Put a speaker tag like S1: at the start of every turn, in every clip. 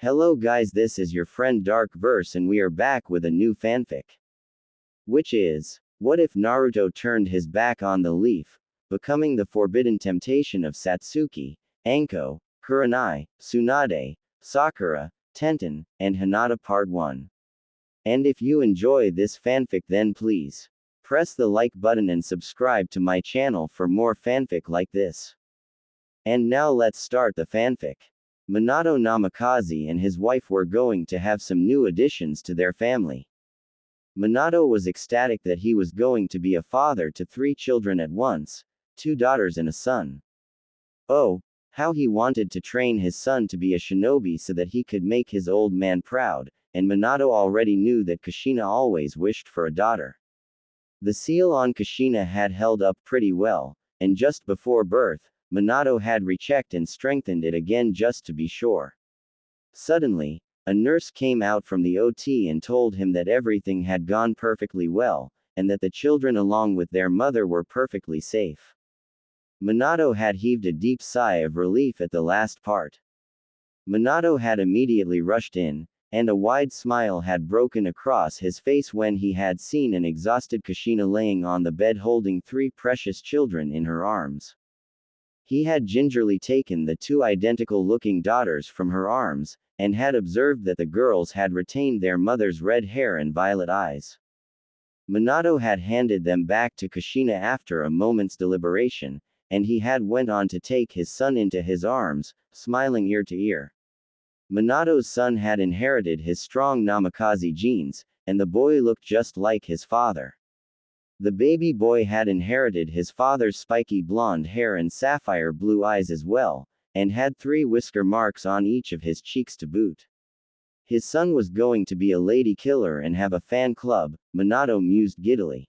S1: Hello guys, this is your friend Dark Verse and we are back with a new fanfic. Which is, what if Naruto turned his back on the leaf, becoming the forbidden temptation of Satsuki, Anko, Kurenai, Tsunade, Sakura, Tenten, and Hinata Part 1. And if you enjoy this fanfic then please, press the like button and subscribe to my channel for more fanfic like this. And now let's start the fanfic. Minato Namikaze and his wife were going to have some new additions to their family. Minato was ecstatic that he was going to be a father to 3 children at once, 2 daughters and a son. Oh, how he wanted to train his son to be a shinobi so that he could make his old man proud, and Minato already knew that Kushina always wished for a daughter. The seal on Kushina had held up pretty well, and just before birth, Minato had rechecked and strengthened it again just to be sure. Suddenly, a nurse came out from the OT and told him that everything had gone perfectly well, and that the children along with their mother were perfectly safe. Minato had heaved a deep sigh of relief at the last part. Minato had immediately rushed in, and a wide smile had broken across his face when he had seen an exhausted Kushina laying on the bed holding 3 precious children in her arms. He had gingerly taken the 2 identical-looking daughters from her arms, and had observed that the girls had retained their mother's red hair and violet eyes. Minato had handed them back to Kushina after a moment's deliberation, and he had went on to take his son into his arms, smiling ear to ear. Minato's son had inherited his strong Namikaze genes, and the boy looked just like his father. The baby boy had inherited his father's spiky blonde hair and sapphire blue eyes as well, and had 3 whisker marks on each of his cheeks to boot. His son was going to be a lady killer and have a fan club, Minato mused giddily.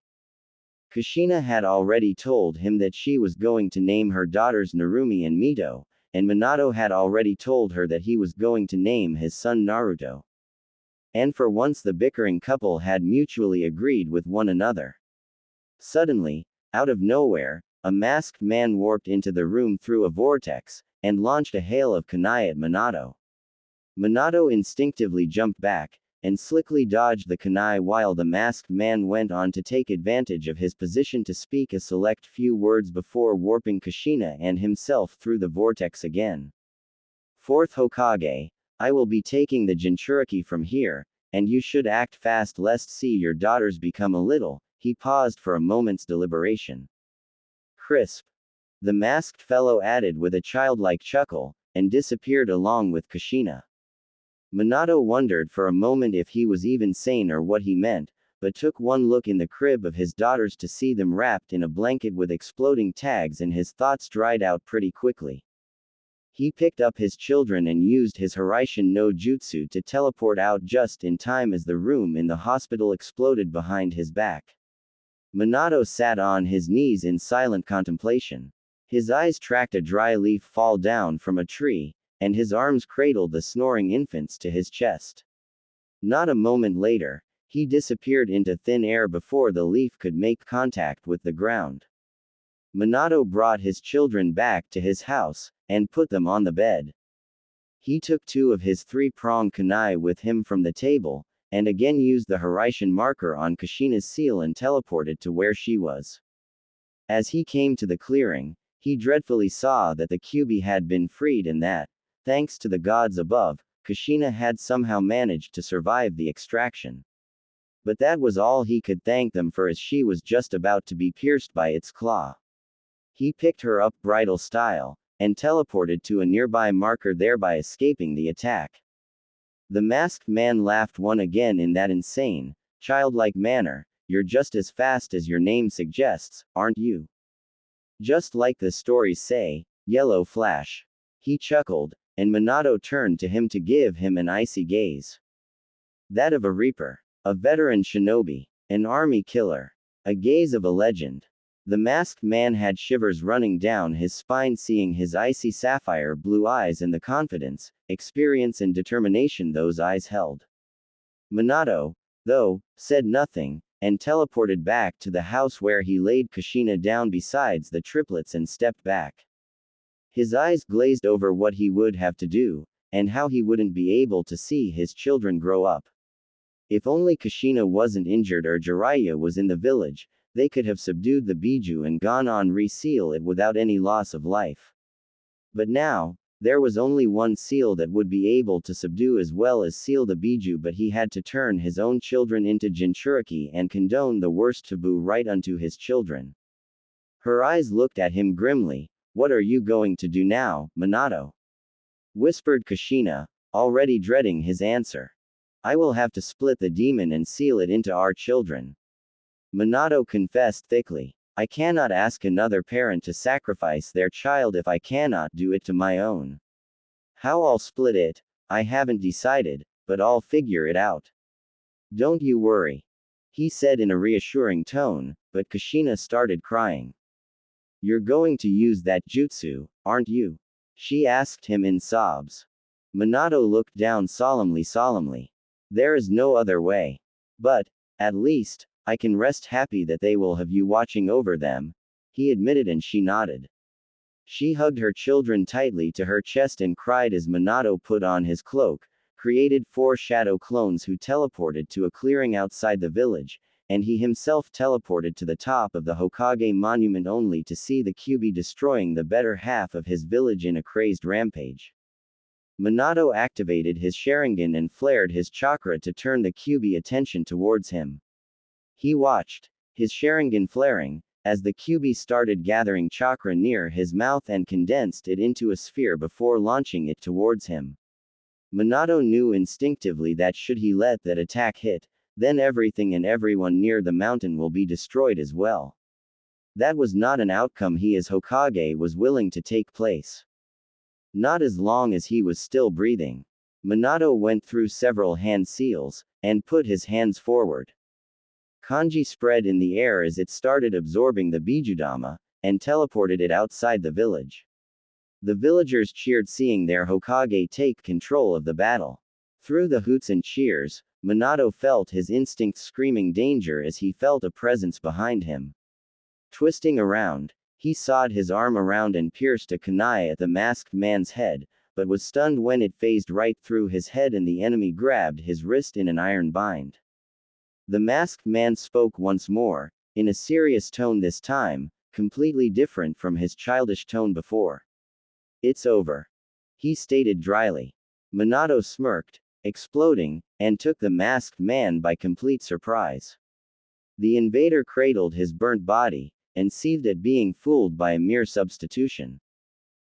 S1: Kushina had already told him that she was going to name her daughters Narumi and Mito, and Minato had already told her that he was going to name his son Naruto. And for once the bickering couple had mutually agreed with one another. Suddenly, out of nowhere, a masked man warped into the room through a vortex, and launched a hail of kunai at Minato. Minato instinctively jumped back, and slickly dodged the kunai while the masked man went on to take advantage of his position to speak a select few words before warping Kushina and himself through the vortex again. 4th Hokage, I will be taking the Jinchuriki from here, and you should act fast lest see your daughters become a little. He paused for a moment's deliberation. Crisp. The masked fellow added with a childlike chuckle, and disappeared along with Kushina. Minato wondered for a moment if he was even sane or what he meant, but took one look in the crib of his daughters to see them wrapped in a blanket with exploding tags and his thoughts dried out pretty quickly. He picked up his children and used his Hiraishin no Jutsu to teleport out just in time as the room in the hospital exploded behind his back. Minato sat on his knees in silent contemplation. His eyes tracked a dry leaf fall down from a tree, and his arms cradled the snoring infants to his chest. Not a moment later, he disappeared into thin air before the leaf could make contact with the ground. Minato brought his children back to his house, and put them on the bed. He took 2 of his 3-pronged kunai with him from the table, and again used the Hiraishin marker on Kushina's seal and teleported to where she was. As he came to the clearing, he dreadfully saw that the Kyuubi had been freed and that, thanks to the gods above, Kushina had somehow managed to survive the extraction. But that was all he could thank them for as she was just about to be pierced by its claw. He picked her up bridal style, and teleported to a nearby marker thereby escaping the attack. The masked man laughed once again in that insane, childlike manner. You're just as fast as your name suggests, aren't you? Just like the stories say, Yellow Flash. He chuckled, and Minato turned to him to give him an icy gaze. That of a reaper, a veteran shinobi, an army killer, a gaze of a legend. The masked man had shivers running down his spine seeing his icy sapphire blue eyes and the confidence, experience and determination those eyes held. Minato, though, said nothing, and teleported back to the house where he laid Kushina down besides the triplets and stepped back. His eyes glazed over what he would have to do, and how he wouldn't be able to see his children grow up. If only Kushina wasn't injured or Jiraiya was in the village, they could have subdued the Biju and gone on re-seal it without any loss of life. But now, there was only one seal that would be able to subdue as well as seal the Biju, but he had to turn his own children into Jinchuriki and condone the worst taboo right unto his children. Her eyes looked at him grimly. What are you going to do now, Minato? Whispered Kushina, already dreading his answer. I will have to split the demon and seal it into our children. Minato confessed thickly. I cannot ask another parent to sacrifice their child if I cannot do it to my own. How I'll split it, I haven't decided, but I'll figure it out. Don't you worry. He said in a reassuring tone, but Kushina started crying. You're going to use that jutsu, aren't you? She asked him in sobs. Minato looked down solemnly. There is no other way. But, at least, I can rest happy that they will have you watching over them, he admitted, and she nodded. She hugged her children tightly to her chest and cried as Minato put on his cloak, created 4 shadow clones who teleported to a clearing outside the village, and he himself teleported to the top of the Hokage monument only to see the Kyuubi destroying the better half of his village in a crazed rampage. Minato activated his Sharingan and flared his chakra to turn the Kyuubi attention towards him. He watched, his Sharingan flaring, as the Kyuubi started gathering chakra near his mouth and condensed it into a sphere before launching it towards him. Minato knew instinctively that should he let that attack hit, then everything and everyone near the mountain will be destroyed as well. That was not an outcome he as Hokage was willing to take place. Not as long as he was still breathing. Minato went through several hand seals, and put his hands forward. Kanji spread in the air as it started absorbing the Bijudama, and teleported it outside the village. The villagers cheered seeing their Hokage take control of the battle. Through the hoots and cheers, Minato felt his instincts screaming danger as he felt a presence behind him. Twisting around, he sawed his arm around and pierced a kunai at the masked man's head, but was stunned when it phased right through his head and the enemy grabbed his wrist in an iron bind. The masked man spoke once more, in a serious tone this time, completely different from his childish tone before. It's over. He stated dryly. Minato smirked, exploding, and took the masked man by complete surprise. The invader cradled his burnt body, and seethed at being fooled by a mere substitution.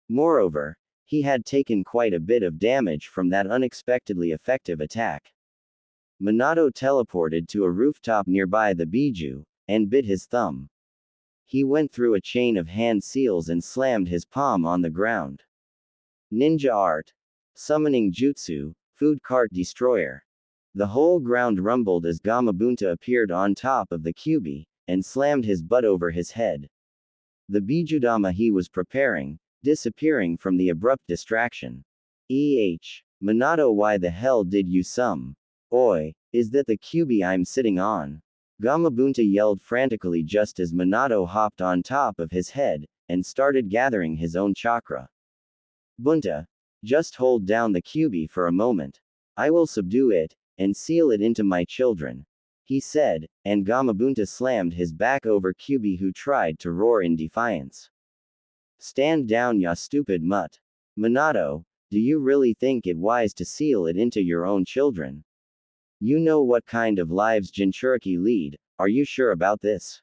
S1: Moreover, he had taken quite a bit of damage from that unexpectedly effective attack. Minato teleported to a rooftop nearby the Biju, and bit his thumb. He went through a chain of hand seals and slammed his palm on the ground. Ninja art. Summoning jutsu, food cart destroyer. The whole ground rumbled as Gamabunta appeared on top of the Kyuubi, and slammed his butt over his head. The Bijudama he was preparing, disappearing from the abrupt distraction. Minato, why the hell did you summon? Oi, is that the Kyuubi I'm sitting on? Gamabunta yelled frantically just as Minato hopped on top of his head, and started gathering his own chakra. Bunta, just hold down the Kyuubi for a moment. I will subdue it, and seal it into my children, he said, and Gamabunta slammed his back over Kyuubi who tried to roar in defiance. Stand down, ya stupid mutt. Minato, do you really think it wise to seal it into your own children? You know what kind of lives Jinchuriki lead, are you sure about this?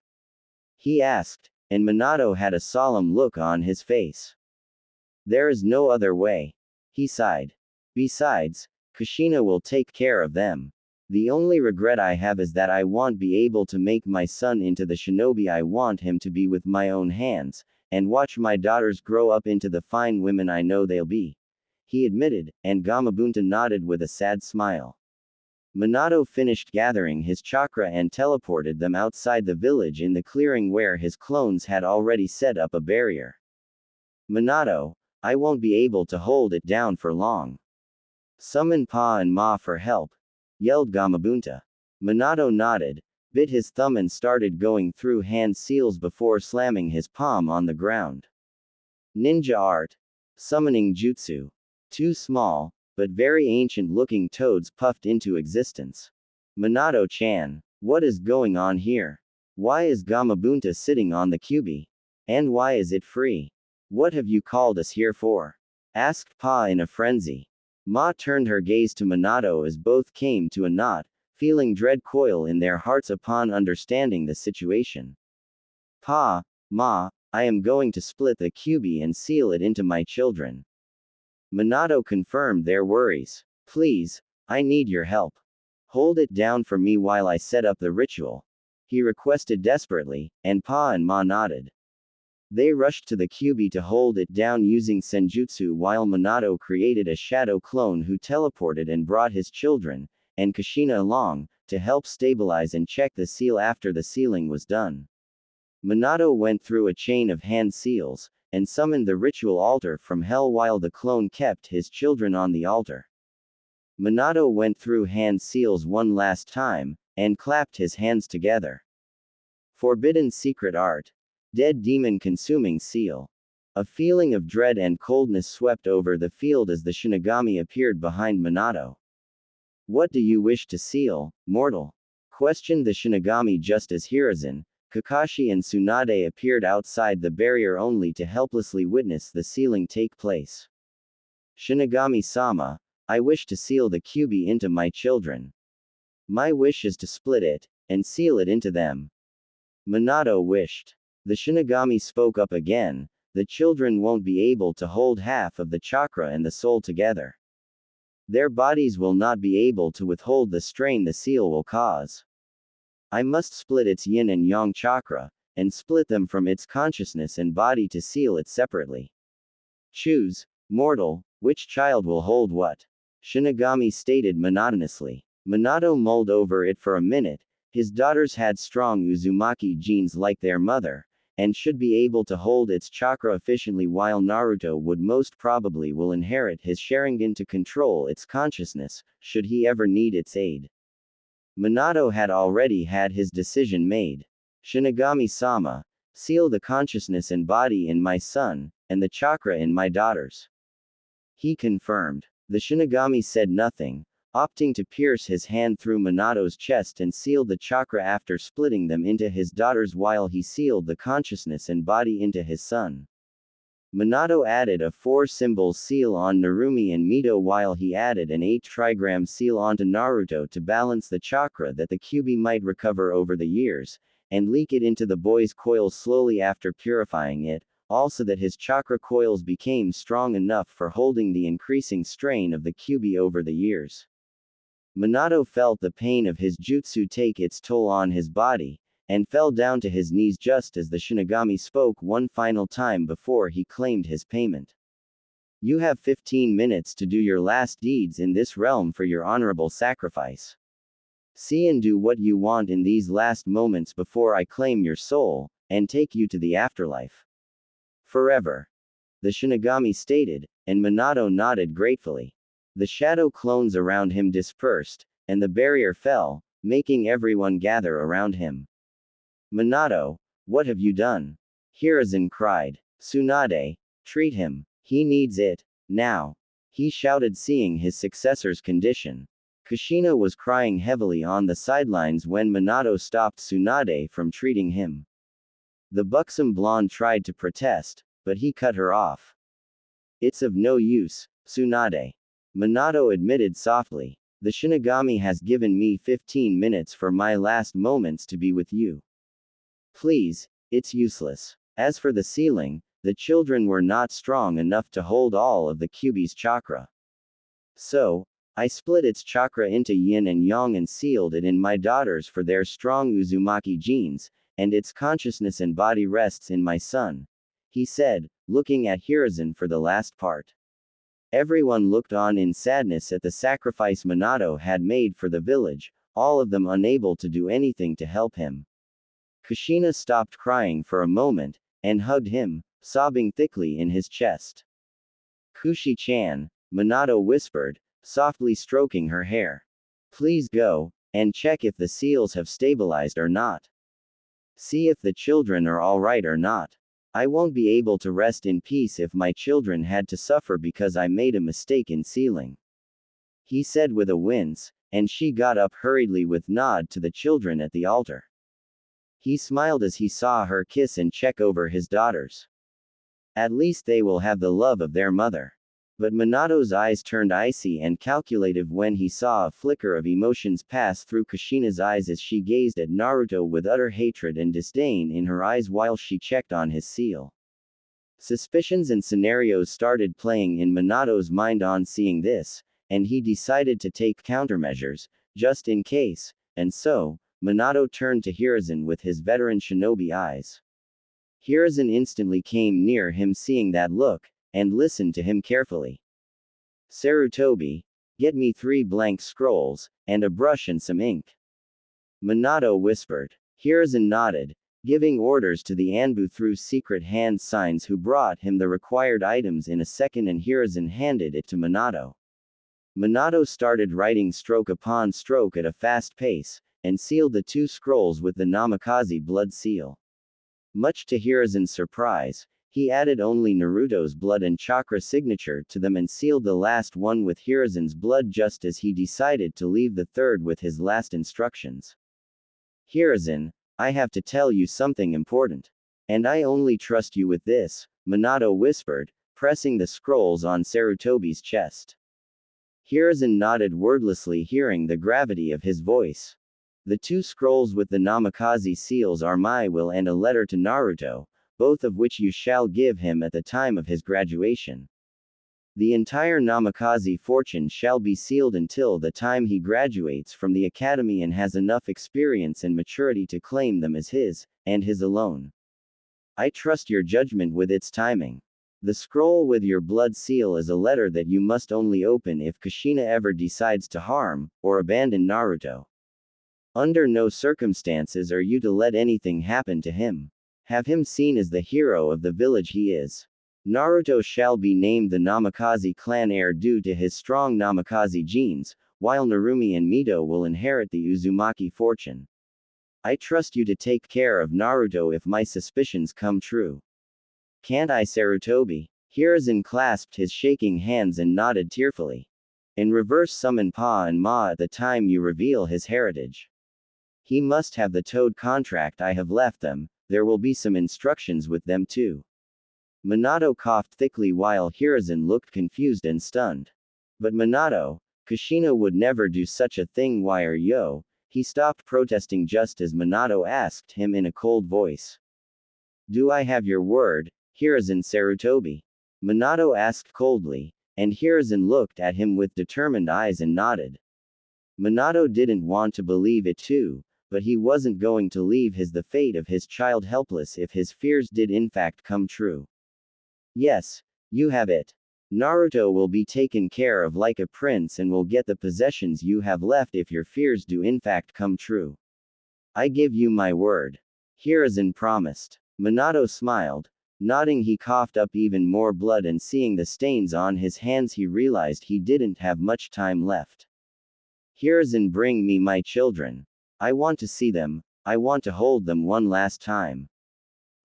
S1: He asked, and Minato had a solemn look on his face. There is no other way. He sighed. Besides, Kushina will take care of them. The only regret I have is that I won't be able to make my son into the shinobi I want him to be with my own hands, and watch my daughters grow up into the fine women I know they'll be, he admitted, and Gamabunta nodded with a sad smile. Minato finished gathering his chakra and teleported them outside the village in the clearing where his clones had already set up a barrier. Minato, I won't be able to hold it down for long. Summon Pa and Ma for help, yelled Gamabunta. Minato nodded, bit his thumb and started going through hand seals before slamming his palm on the ground. Ninja art. Summoning jutsu. Too small, but very ancient-looking toads puffed into existence. Minato-chan, what is going on here? Why is Gamabunta sitting on the Kyuubi? And why is it free? What have you called us here for? Asked Pa in a frenzy. Ma turned her gaze to Minato as both came to a knot, feeling dread coil in their hearts upon understanding the situation. Pa, Ma, I am going to split the Kyuubi and seal it into my children. Minato confirmed their worries. Please, I need your help. Hold it down for me while I set up the ritual. He requested desperately, and Pa and Ma nodded. They rushed to the Kyuubi to hold it down using senjutsu while Minato created a shadow clone who teleported and brought his children, and Kushina along, to help stabilize and check the seal after the sealing was done. Minato went through a chain of hand seals, and summoned the ritual altar from hell while the clone kept his children on the altar. Minato went through hand seals one last time, and clapped his hands together. Forbidden secret art. Dead demon consuming seal. A feeling of dread and coldness swept over the field as the Shinigami appeared behind Minato. What do you wish to seal, mortal? Questioned the Shinigami just as Hiruzen, Kakashi and Tsunade appeared outside the barrier only to helplessly witness the sealing take place. Shinigami-sama, I wish to seal the Kyuubi into my children. My wish is to split it, and seal it into them. Minato wished. The Shinigami spoke up again, the children won't be able to hold half of the chakra and the soul together. Their bodies will not be able to withhold the strain the seal will cause. I must split its yin and yang chakra, and split them from its consciousness and body to seal it separately. Choose, mortal, which child will hold what? Shinigami stated monotonously. Minato mulled over it for a minute. His daughters had strong Uzumaki genes like their mother, and should be able to hold its chakra efficiently, while Naruto would most probably will inherit his Sharingan to control its consciousness, should he ever need its aid. Minato had already had his decision made. Shinigami-sama, seal the consciousness and body in my son, and the chakra in my daughters. He confirmed. The Shinigami said nothing, opting to pierce his hand through Minato's chest and seal the chakra after splitting them into his daughters while he sealed the consciousness and body into his son. Minato added a 4-symbol seal on Narumi and Mito while he added an 8-trigram seal onto Naruto to balance the chakra that the Kyuubi might recover over the years, and leak it into the boy's coils slowly after purifying it, also that his chakra coils became strong enough for holding the increasing strain of the Kyuubi over the years. Minato felt the pain of his jutsu take its toll on his body, and fell down to his knees just as the Shinigami spoke one final time before he claimed his payment. You have 15 minutes to do your last deeds in this realm for your honorable sacrifice. See and do what you want in these last moments before I claim your soul, and take you to the afterlife. Forever. The Shinigami stated, and Minato nodded gratefully. The shadow clones around him dispersed, and the barrier fell, making everyone gather around him. Minato, what have you done? Hiruzen cried. Tsunade, treat him. He needs it. Now. He shouted, seeing his successor's condition. Kushina was crying heavily on the sidelines when Minato stopped Tsunade from treating him. The buxom blonde tried to protest, but he cut her off. It's of no use, Tsunade. Minato admitted softly. The Shinigami has given me 15 minutes for my last moments to be with you. Please, it's useless. As for the sealing, the children were not strong enough to hold all of the Kyuubi's chakra. So, I split its chakra into yin and yang and sealed it in my daughters for their strong Uzumaki genes, and its consciousness and body rests in my son, he said, looking at Hiruzen for the last part. Everyone looked on in sadness at the sacrifice Minato had made for the village, all of them unable to do anything to help him. Kushina stopped crying for a moment, and hugged him, sobbing thickly in his chest. Kushi-chan, Minato whispered, softly stroking her hair. Please go, and check if the seals have stabilized or not. See if the children are alright or not. I won't be able to rest in peace if my children had to suffer because I made a mistake in sealing. he said with a wince, and she got up hurriedly with nod to the children at the altar. He smiled as he saw her kiss and check over his daughters. At least they will have the love of their mother. But Minato's eyes turned icy and calculative when he saw a flicker of emotions pass through Kushina's eyes as she gazed at Naruto with utter hatred and disdain in her eyes while she checked on his seal. Suspicions and scenarios started playing in Minato's mind on seeing this, and he decided to take countermeasures, just in case, and so, Minato turned to Hiruzen with his veteran shinobi eyes. Hiruzen instantly came near him seeing that look, and listened to him carefully. Sarutobi, get me 3 blank scrolls, and a brush and some ink. Minato whispered. Hiruzen nodded, giving orders to the Anbu through secret hand signs who brought him the required items in a second and Hiruzen handed it to Minato. Minato started writing stroke upon stroke at a fast pace, and sealed the 2 scrolls with the Namikaze blood seal. Much to Hiruzen's surprise, he added only Naruto's blood and chakra signature to them and sealed the last one with Hiruzen's blood just as he decided to leave the third with his last instructions. Hiruzen, I have to tell you something important. And I only trust you with this, Minato whispered, pressing the scrolls on Sarutobi's chest. Hiruzen nodded wordlessly, hearing the gravity of his voice. The 2 scrolls with the Namikaze seals are my will and a letter to Naruto, both of which you shall give him at the time of his graduation. The entire Namikaze fortune shall be sealed until the time he graduates from the academy and has enough experience and maturity to claim them as his, and his alone. I trust your judgment with its timing. The scroll with your blood seal is a letter that you must only open if Kushina ever decides to harm, or abandon Naruto. Under no circumstances are you to let anything happen to him. Have him seen as the hero of the village he is. Naruto shall be named the Namikaze clan heir due to his strong Namikaze genes, while Narumi and Mito will inherit the Uzumaki fortune. I trust you to take care of Naruto if my suspicions come true. Can't I, Sarutobi? Hiruzen clasped his shaking hands and nodded tearfully. In reverse, summon Pa and Ma at the time you reveal his heritage. He must have the toad contract I have left them. There will be some instructions with them too. Minato coughed thickly while Hiruzen looked confused and stunned. But Minato, Kushina would never do such a thing. Why are yo? He stopped protesting just as Minato asked him in a cold voice. Do I have your word, Hiruzen Sarutobi? Minato asked coldly, and Hiruzen looked at him with determined eyes and nodded. Minato didn't want to believe it too, but he wasn't going to leave the fate of his child helpless if his fears did in fact come true. Yes, you have it. Naruto will be taken care of like a prince and will get the possessions you have left if your fears do in fact come true. I give you my word. Hiruzen promised. Minato smiled, nodding. He coughed up even more blood and seeing the stains on his hands he realized he didn't have much time left. Hiruzen, bring me my children. I want to see them, I want to hold them one last time.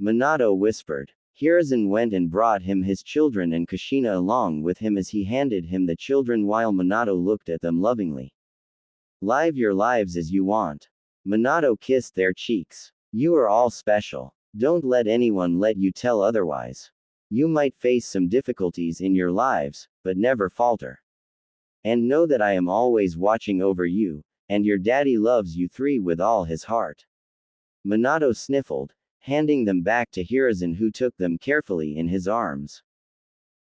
S1: Minato whispered. Hiruzen went and brought him his children and Kushina along with him as he handed him the children while Minato looked at them lovingly. Live your lives as you want. Minato kissed their cheeks. You are all special. Don't let anyone let you tell otherwise. You might face some difficulties in your lives, but never falter. And know that I am always watching over you, and your daddy loves you 3 with all his heart. Minato sniffled, handing them back to Hiruzen, who took them carefully in his arms.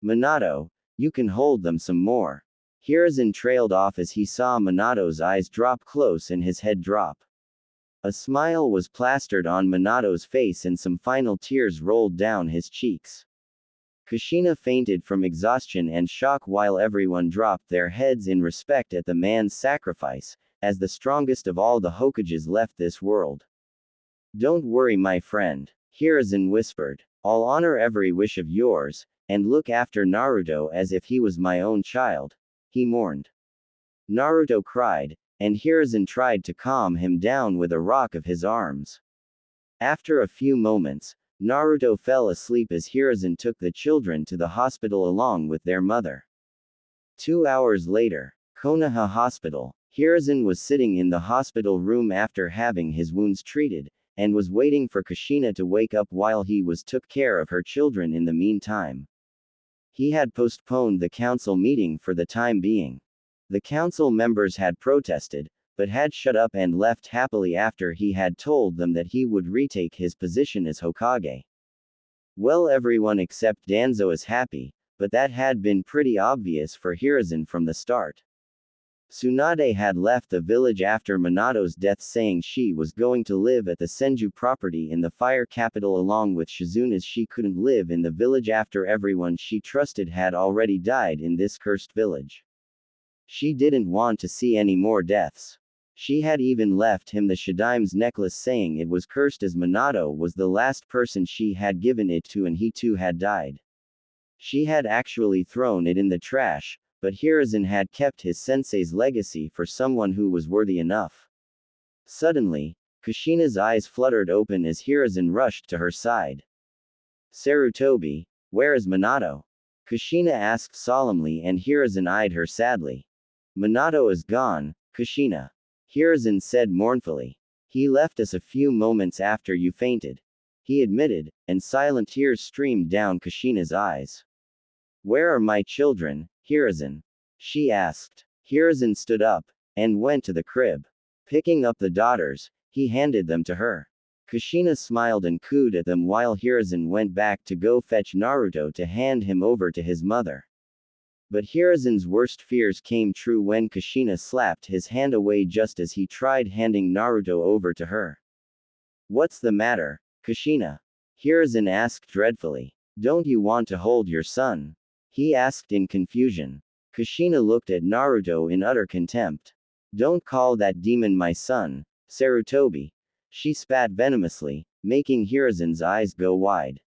S1: Minato, you can hold them some more. Hiruzen trailed off as he saw Minato's eyes drop close and his head drop. A smile was plastered on Minato's face and some final tears rolled down his cheeks. Kushina fainted from exhaustion and shock while everyone dropped their heads in respect at the man's sacrifice, as the strongest of all the Hokages left this world. Don't worry, my friend, Hiruzen whispered. I'll honor every wish of yours, and look after Naruto as if he was my own child, he mourned. Naruto cried, and Hiruzen tried to calm him down with a rock of his arms. After a few moments, Naruto fell asleep as Hiruzen took the children to the hospital along with their mother. 2 hours later, Konoha Hospital. Hiruzen was sitting in the hospital room after having his wounds treated, and was waiting for Kushina to wake up while he took care of her children in the meantime. He had postponed the council meeting for the time being. The council members had protested, but had shut up and left happily after he had told them that he would retake his position as Hokage. Well, everyone except Danzo is happy, but that had been pretty obvious for Hiruzen from the start. Tsunade had left the village after Minato's death, saying she was going to live at the Senju property in the fire capital along with Shizune, as she couldn't live in the village after everyone she trusted had already died in this cursed village. She didn't want to see any more deaths. She had even left him the Shadime's necklace, saying it was cursed as Minato was the last person she had given it to and he too had died. She had actually thrown it in the trash, but Hiruzen had kept his sensei's legacy for someone who was worthy enough. Suddenly, Kushina's eyes fluttered open as Hiruzen rushed to her side. "Sarutobi, where is Minato?" Kushina asked solemnly, and Hiruzen eyed her sadly. "Minato is gone, Kushina," Hiruzen said mournfully. "He left us a few moments after you fainted," he admitted, and silent tears streamed down Kushina's eyes. "Where are my children, Hiruzen?" she asked. Hiruzen stood up and went to the crib. Picking up the daughters, he handed them to her. Kushina smiled and cooed at them while Hiruzen went back to go fetch Naruto to hand him over to his mother. But Hiruzen's worst fears came true when Kushina slapped his hand away just as he tried handing Naruto over to her. "What's the matter, Kushina?" Hiruzen asked dreadfully. "Don't you want to hold your son?" he asked in confusion. Kushina looked at Naruto in utter contempt. "Don't call that demon my son, Sarutobi," she spat venomously, making Hiruzen's eyes go wide.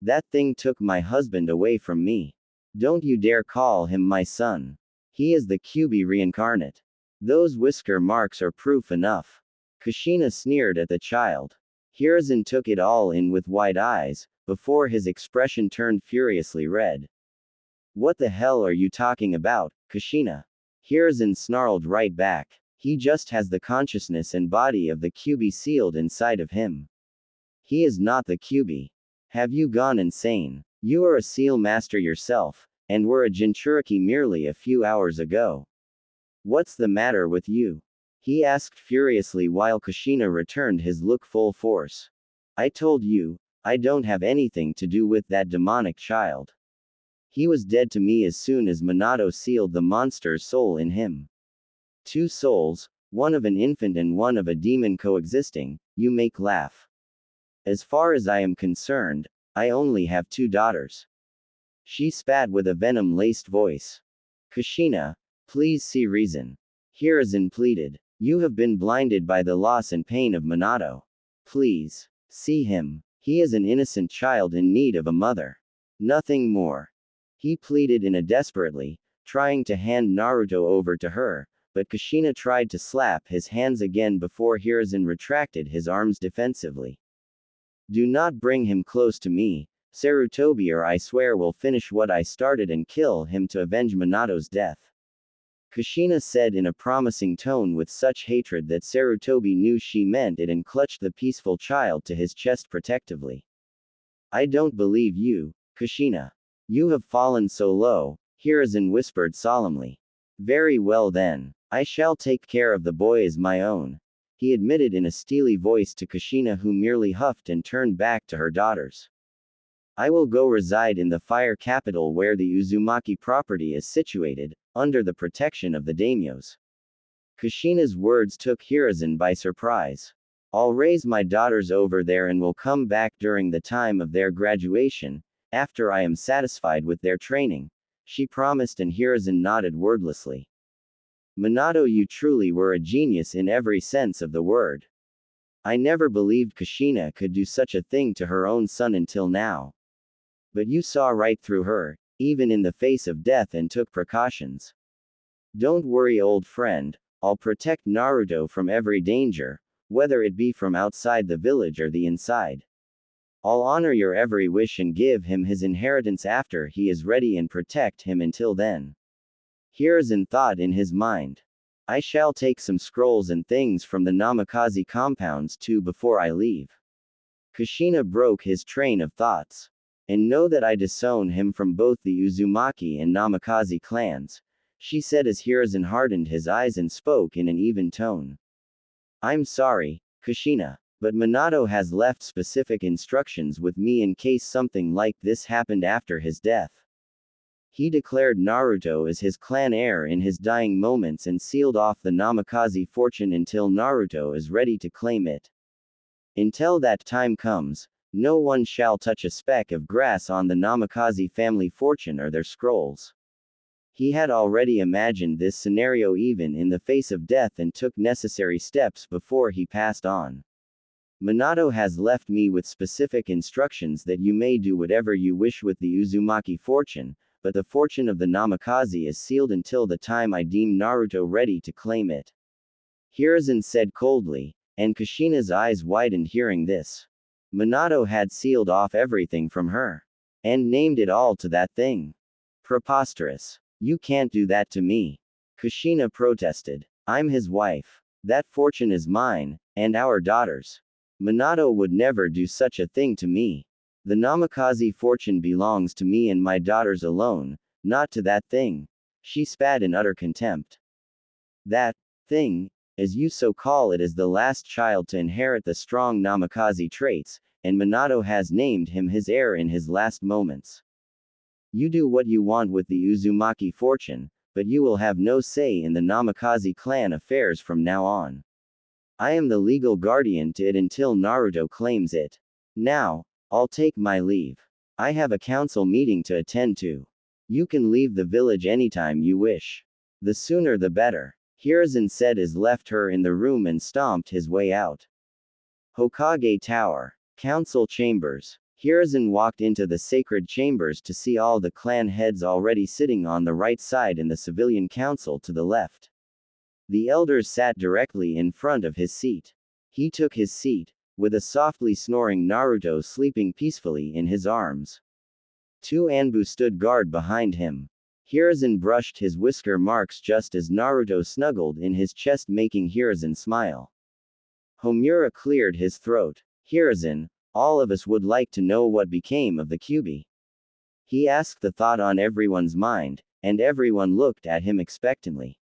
S1: "That thing took my husband away from me. Don't you dare call him my son. He is the Kyuubi reincarnate. Those whisker marks are proof enough." Kushina sneered at the child. Hiruzen took it all in with wide eyes, before his expression turned furiously red. "What the hell are you talking about, Kushina?" Hiruzen snarled right back. "He just has the consciousness and body of the Kyuubi sealed inside of him. He is not the Kyuubi. Have you gone insane? You are a seal master yourself, and were a Jinchuriki merely a few hours ago. What's the matter with you?" he asked furiously while Kushina returned his look full force. "I told you, I don't have anything to do with that demonic child. He was dead to me as soon as Minato sealed the monster's soul in him. Two souls, one of an infant and one of a demon coexisting, you make laugh. As far as I am concerned, I only have two daughters." She spat with a venom-laced voice. "Kushina, please see reason," Hiruzen pleaded. "You have been blinded by the loss and pain of Minato. Please, see him. He is an innocent child in need of a mother. Nothing more." He pleaded in a desperately, trying to hand Naruto over to her, but Kushina tried to slap his hands again before Hiruzen retracted his arms defensively. "Do not bring him close to me, Sarutobi, or I swear will finish what I started and kill him to avenge Minato's death," Kushina said in a promising tone with such hatred that Sarutobi knew she meant it and clutched the peaceful child to his chest protectively. "I don't believe you, Kushina. You have fallen so low," Hiruzen whispered solemnly. "Very well then. I shall take care of the boy as my own," he admitted in a steely voice to Kushina, who merely huffed and turned back to her daughters. "I will go reside in the fire capital where the Uzumaki property is situated, under the protection of the daimyos." Kushina's words took Hiruzen by surprise. "I'll raise my daughters over there and will come back during the time of their graduation, after I am satisfied with their training," she promised, and Hiruzen nodded wordlessly. "Minato, you truly were a genius in every sense of the word. I never believed Kushina could do such a thing to her own son until now. But you saw right through her, even in the face of death, and took precautions. Don't worry, old friend, I'll protect Naruto from every danger, whether it be from outside the village or the inside. I'll honor your every wish and give him his inheritance after he is ready and protect him until then." Hiruzen thought in his mind. I shall take some scrolls and things from the Namikaze compounds too before I leave. Kushina broke his train of thoughts. And know that I disown him from both the Uzumaki and Namikaze clans, she said as Hiruzen hardened his eyes and spoke in an even tone. I'm sorry, Kushina, but Minato has left specific instructions with me in case something like this happened after his death. He declared Naruto as his clan heir in his dying moments and sealed off the Namikaze fortune until Naruto is ready to claim it. Until that time comes, no one shall touch a speck of grass on the Namikaze family fortune or their scrolls. He had already imagined this scenario even in the face of death and took necessary steps before he passed on. Minato has left me with specific instructions that you may do whatever you wish with the Uzumaki fortune, but the fortune of the Namikaze is sealed until the time I deem Naruto ready to claim it. Hiruzen said coldly, and Kushina's eyes widened hearing this. Minato had sealed off everything from her. And named it all to that thing. Preposterous. You can't do that to me. Kushina protested. I'm his wife. That fortune is mine, and our daughters. Minato would never do such a thing to me. The Namikaze fortune belongs to me and my daughters alone, not to that thing. She spat in utter contempt. That thing, as you so call it, is the last child to inherit the strong Namikaze traits, and Minato has named him his heir in his last moments. You do what you want with the Uzumaki fortune, but you will have no say in the Namikaze clan affairs from now on. I am the legal guardian to it until Naruto claims it. Now, I'll take my leave. I have a council meeting to attend to. You can leave the village anytime you wish. The sooner the better. Hiruzen said as left her in the room and stomped his way out. Hokage Tower. Council Chambers. Hiruzen walked into the sacred chambers to see all the clan heads already sitting on the right side and the civilian council to the left. The elders sat directly in front of his seat. He took his seat, with a softly snoring Naruto sleeping peacefully in his arms. Two Anbu stood guard behind him. Hiruzen brushed his whisker marks just as Naruto snuggled in his chest, making Hiruzen smile. Homura cleared his throat. Hiruzen, all of us would like to know what became of the Kyuubi. He asked, the thought on everyone's mind, and everyone looked at him expectantly.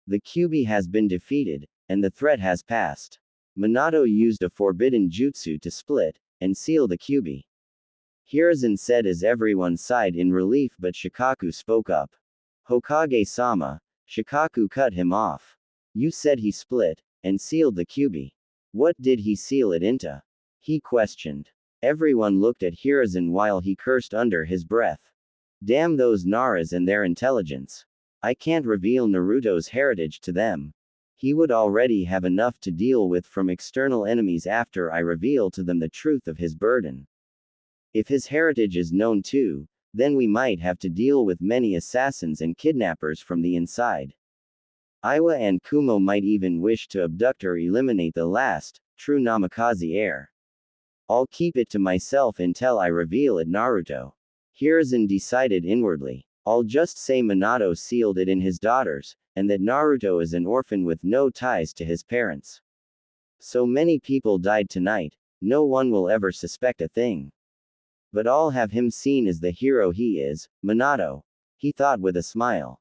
S1: The Kyuubi has been defeated, and the threat has passed. Minato used a forbidden jutsu to split and seal the Kyuubi. Hiruzen said as everyone sighed in relief, but Shikaku spoke up. Hokage-sama, Shikaku cut him off. You said he split and sealed the Kyuubi. What did he seal it into? He questioned. Everyone looked at Hiruzen while he cursed under his breath. Damn those Naras and their intelligence. I can't reveal Naruto's heritage to them. He would already have enough to deal with from external enemies after I reveal to them the truth of his burden. If his heritage is known too, then we might have to deal with many assassins and kidnappers from the inside. Iwa and Kumo might even wish to abduct or eliminate the last, true Namikaze heir. I'll keep it to myself until I reveal it, Naruto. Hiruzen decided inwardly. I'll just say Minato sealed it in his daughters, and that Naruto is an orphan with no ties to his parents. So many people died tonight, no one will ever suspect a thing. But I'll have him seen as the hero he is, Minato. He thought with a smile.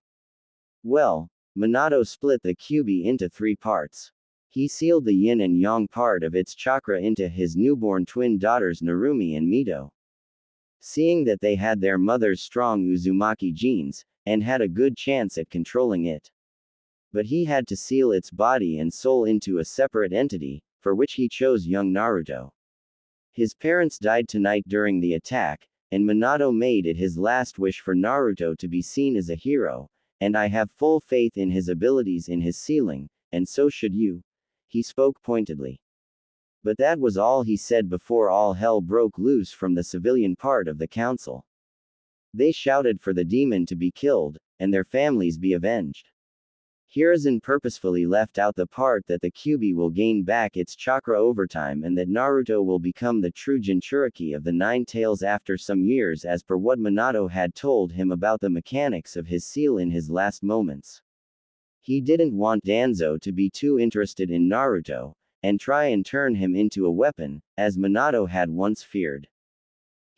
S1: Well, Minato split the Kyuubi into 3 parts. He sealed the yin and yang part of its chakra into his newborn twin daughters Narumi and Mito. Seeing that they had their mother's strong Uzumaki genes, and had a good chance at controlling it. But he had to seal its body and soul into a separate entity, for which he chose young Naruto. His parents died tonight during the attack, and Minato made it his last wish for Naruto to be seen as a hero, and I have full faith in his abilities in his sealing, and so should you. He spoke pointedly. But that was all he said before all hell broke loose from the civilian part of the council. They shouted for the demon to be killed, and their families be avenged. Hiruzen purposefully left out the part that the Kyuubi will gain back its chakra over time and that Naruto will become the true Jinchuriki of the Nine Tails after some years, as per what Minato had told him about the mechanics of his seal in his last moments. He didn't want Danzo to be too interested in Naruto, and try and turn him into a weapon, as Minato had once feared.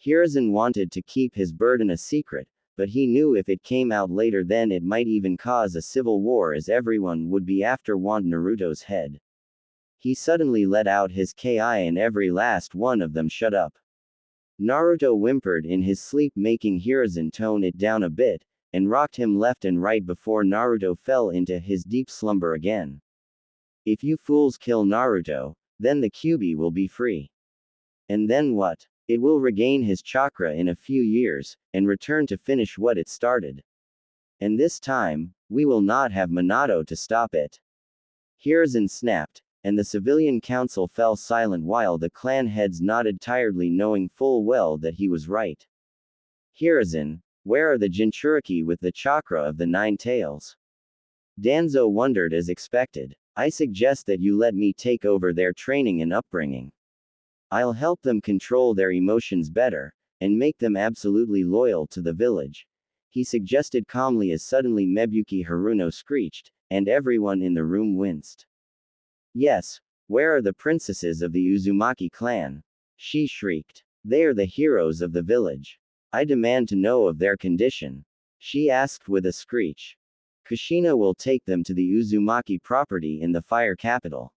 S1: Hiruzen wanted to keep his burden a secret, but he knew if it came out later then it might even cause a civil war, as everyone would be after want Naruto's head. He suddenly let out his ki and every last one of them shut up. Naruto whimpered in his sleep, making Hiruzen tone it down a bit, and rocked him left and right before Naruto fell into his deep slumber again. If you fools kill Naruto, then the Kyuubi will be free. And then what? It will regain his chakra in a few years, and return to finish what it started. And this time, we will not have Minato to stop it. Hiruzen snapped, and the civilian council fell silent while the clan heads nodded tiredly, knowing full well that he was right. Hiruzen, where are the Jinchuriki with the chakra of the Nine Tails? Danzo wondered as expected. I suggest that you let me take over their training and upbringing. I'll help them control their emotions better, and make them absolutely loyal to the village, he suggested calmly, as suddenly Mebuki Haruno screeched, and everyone in the room winced. Yes, where are the princesses of the Uzumaki clan? She shrieked. They are the heroes of the village. I demand to know of their condition, she asked with a screech. Kushina will take them to the Uzumaki property in the fire capital,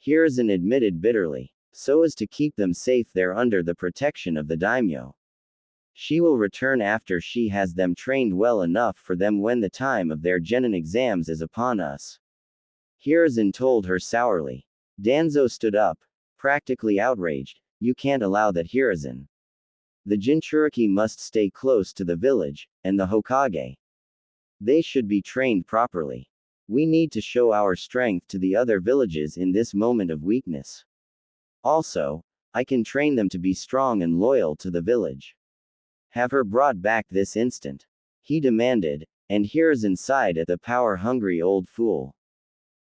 S1: Hiruzen admitted bitterly, so as to keep them safe there under the protection of the daimyo. She will return after she has them trained well enough for them when the time of their genin exams is upon us, Hiruzen told her sourly. Danzo stood up, practically outraged. You can't allow that, Hiruzen. The Jinchuriki must stay close to the village, and the Hokage. They should be trained properly. We need to show our strength to the other villages in this moment of weakness. Also, I can train them to be strong and loyal to the village. Have her brought back this instant, he demanded, and Hiruzen sighed at the power-hungry old fool.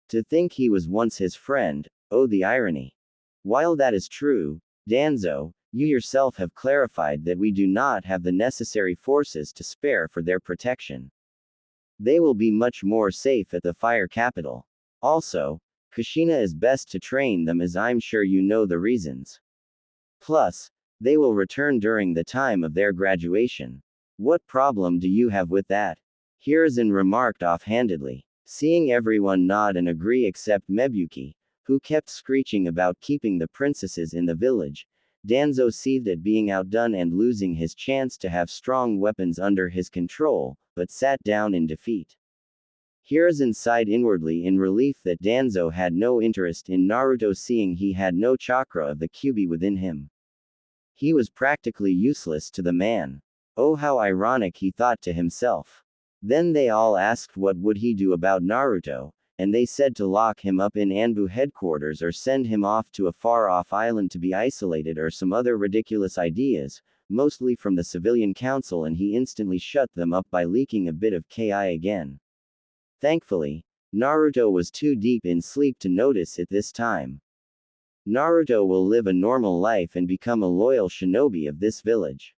S1: To think he was once his friend, oh the irony. While that is true, Danzo, you yourself have clarified that we do not have the necessary forces to spare for their protection. They will be much more safe at the fire capital. Also, Kushina is best to train them, as I'm sure you know the reasons. Plus, they will return during the time of their graduation. What problem do you have with that? Hiruzen remarked offhandedly. Seeing everyone nod and agree except Mebuki, who kept screeching about keeping the princesses in the village, Danzo seethed at being outdone and losing his chance to have strong weapons under his control, but sat down in defeat. Hiruzen sighed inwardly in relief that Danzo had no interest in Naruto, seeing he had no chakra of the Kyuubi within him. He was practically useless to the man. Oh, how ironic, he thought to himself. Then they all asked what would he do about Naruto, and they said to lock him up in Anbu headquarters or send him off to a far-off island to be isolated, or some other ridiculous ideas, mostly from the civilian council, and he instantly shut them up by leaking a bit of ki again. Thankfully, Naruto was too deep in sleep to notice it this time. Naruto will live a normal life and become a loyal shinobi of this village,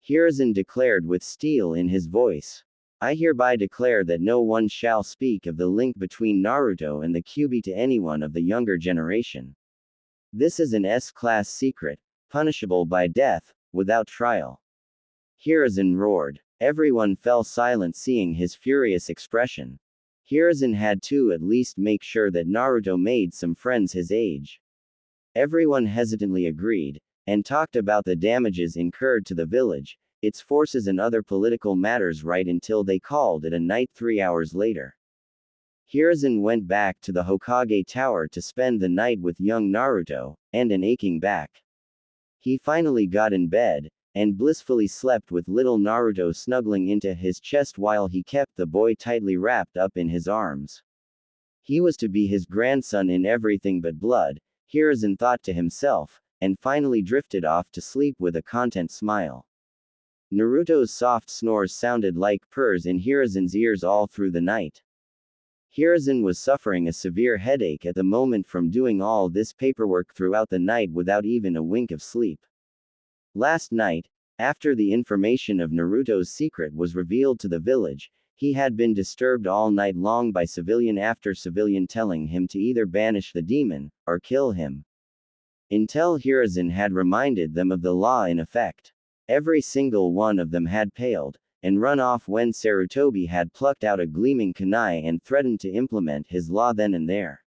S1: Hiruzen declared with steel in his voice. I hereby declare that no one shall speak of the link between Naruto and the Kyuubi to anyone of the younger generation. This is an S-class secret, punishable by death, without trial. Hiruzen roared. Everyone fell silent seeing his furious expression. Hiruzen had to at least make sure that Naruto made some friends his age. Everyone hesitantly agreed, and talked about the damages incurred to the village, its forces and other political matters right until they called it a night 3 hours later. Hiruzen went back to the Hokage Tower to spend the night with young Naruto, and an aching back. He finally got in bed, and blissfully slept with little Naruto snuggling into his chest while he kept the boy tightly wrapped up in his arms. He was to be his grandson in everything but blood, Hiruzen thought to himself, and finally drifted off to sleep with a content smile. Naruto's soft snores sounded like purrs in Hiruzen's ears all through the night. Hiruzen was suffering a severe headache at the moment from doing all this paperwork throughout the night without even a wink of sleep. Last night, after the information of Naruto's secret was revealed to the village, he had been disturbed all night long by civilian after civilian telling him to either banish the demon, or kill him. Until Hiruzen had reminded them of the law in effect. Every single one of them had paled, and run off when Sarutobi had plucked out a gleaming kunai and threatened to implement his law then and there.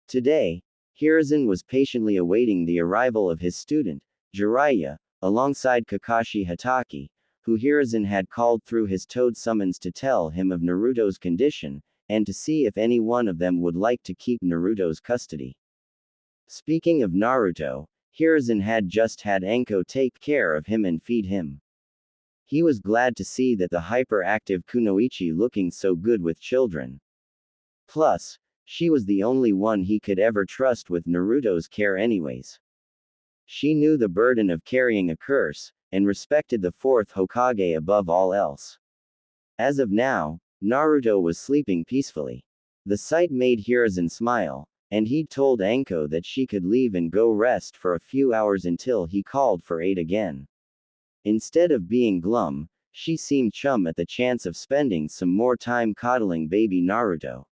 S1: Today, Hiruzen was patiently awaiting the arrival of his student, Jiraiya, alongside Kakashi Hatake, who Hiruzen had called through his toad summons to tell him of Naruto's condition, and to see if any one of them would like to keep Naruto's custody. Speaking of Naruto, Hiruzen had just had Anko take care of him and feed him. He was glad to see that the hyperactive Kunoichi looking so good with children. Plus, she was the only one he could ever trust with Naruto's care anyways. She knew the burden of carrying a curse, and respected the fourth Hokage above all else. As of now, Naruto was sleeping peacefully. The sight made Hiruzen smile, and he'd told Anko that she could leave and go rest for a few hours until he called for aid again. Instead of being glum, she seemed chum at the chance of spending some more time coddling baby Naruto.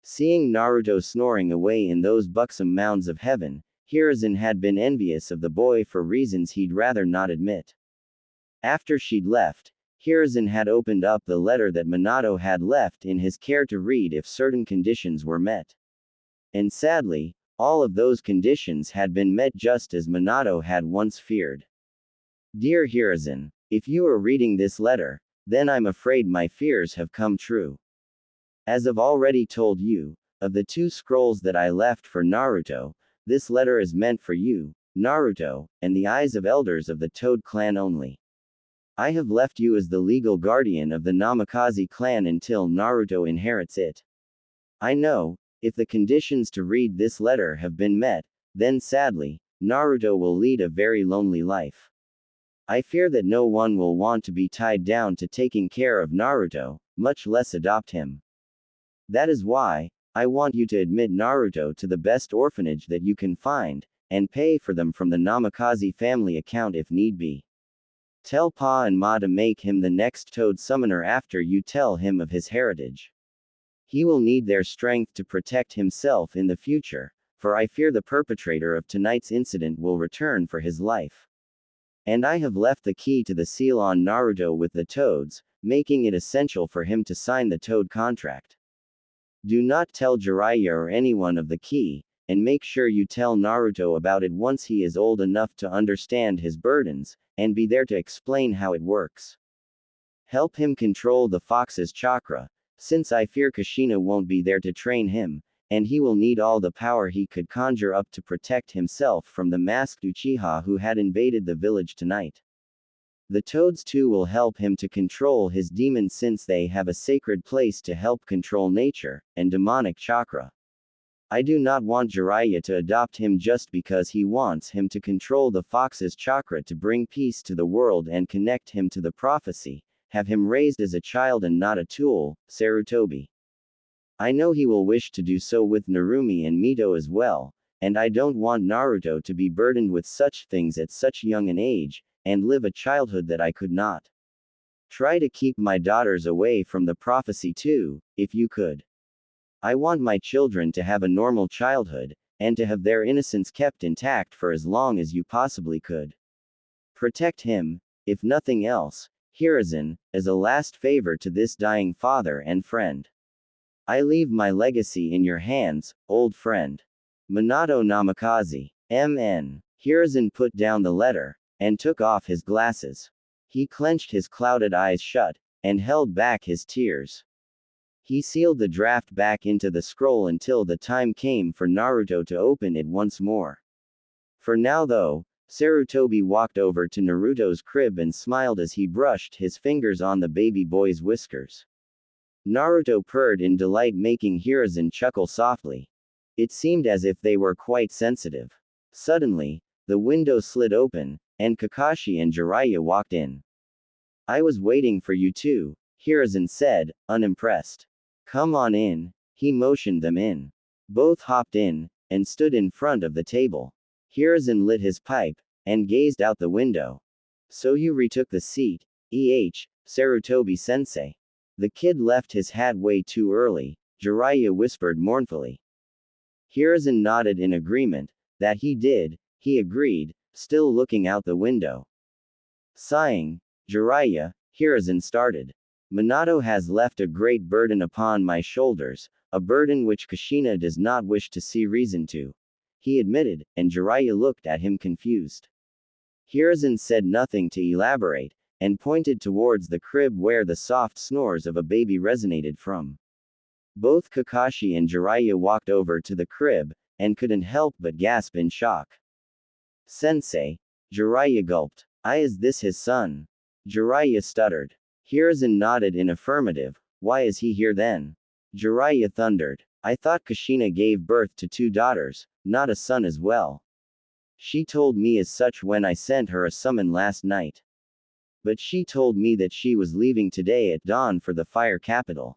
S1: Seeing Naruto snoring away in those buxom mounds of heaven, Hiruzen had been envious of the boy for reasons he'd rather not admit. After she'd left, Hiruzen had opened up the letter that Minato had left in his care to read if certain conditions were met. And sadly, all of those conditions had been met just as Minato had once feared. Dear Hiruzen, if you are reading this letter, then I'm afraid my fears have come true. As I've already told you, of the 2 scrolls that I left for Naruto, this letter is meant for you, Naruto, and the eyes of elders of the Toad clan only. I have left you as the legal guardian of the Namikaze clan until Naruto inherits it. I know, if the conditions to read this letter have been met, then sadly, Naruto will lead a very lonely life. I fear that no one will want to be tied down to taking care of Naruto, much less adopt him. That is why, I want you to admit Naruto to the best orphanage that you can find, and pay for them from the Namikaze family account if need be. Tell Pa and Ma to make him the next Toad summoner after you tell him of his heritage. He will need their strength to protect himself in the future, for I fear the perpetrator of tonight's incident will return for his life. And I have left the key to the seal on Naruto with the Toads, making it essential for him to sign the Toad contract. Do not tell Jiraiya or anyone of the key, and make sure you tell Naruto about it once he is old enough to understand his burdens, and be there to explain how it works. Help him control the fox's chakra, since I fear Kushina won't be there to train him, and he will need all the power he could conjure up to protect himself from the masked Uchiha who had invaded the village tonight. The Toads too will help him to control his demons since they have a sacred place to help control nature, and demonic chakra. I do not want Jiraiya to adopt him just because he wants him to control the fox's chakra to bring peace to the world and connect him to the prophecy, have him raised as a child and not a tool, Sarutobi. I know he will wish to do so with Narumi and Mito as well, and I don't want Naruto to be burdened with such things at such young an age, and live a childhood that I could not. Try to keep my daughters away from the prophecy too, if you could. I want my children to have a normal childhood, and to have their innocence kept intact for as long as you possibly could. Protect him, if nothing else, Hiruzen, as a last favor to this dying father and friend. I leave my legacy in your hands, old friend. Minato Namikaze. M.N. Hiruzen put down the letter, and took off his glasses. He clenched his clouded eyes shut, and held back his tears. He sealed the draft back into the scroll until the time came for Naruto to open it once more. For now though, Sarutobi walked over to Naruto's crib and smiled as he brushed his fingers on the baby boy's whiskers. Naruto purred in delight, making Hiruzen chuckle softly. It seemed as if they were quite sensitive. Suddenly, the window slid open, and Kakashi and Jiraiya walked in. I was waiting for you too, Hiruzen said, unimpressed. Come on in, He motioned them in. Both hopped in, and stood in front of the table. Hiruzen lit his pipe, and gazed out the window. So you retook the seat, Sarutobi-sensei. The kid left his hat way too early, Jiraiya whispered mournfully. Hiruzen nodded in agreement. That he did, he agreed, still looking out the window. Sighing, Jiraiya, Hiruzen started. Minato has left a great burden upon my shoulders, a burden which Kushina does not wish to see reason to. He admitted, and Jiraiya looked at him confused. Hiruzen said nothing to elaborate, and pointed towards the crib where the soft snores of a baby resonated from. Both Kakashi and Jiraiya walked over to the crib, and couldn't help but gasp in shock. Sensei, Jiraiya gulped. Is this his son? Jiraiya stuttered. Hiruzen nodded in affirmative. Why is he here then? Jiraiya thundered. I thought Kushina gave birth to 2 daughters, not a son as well. She told me as such when I sent her a summon last night. But she told me that she was leaving today at dawn for the fire capital.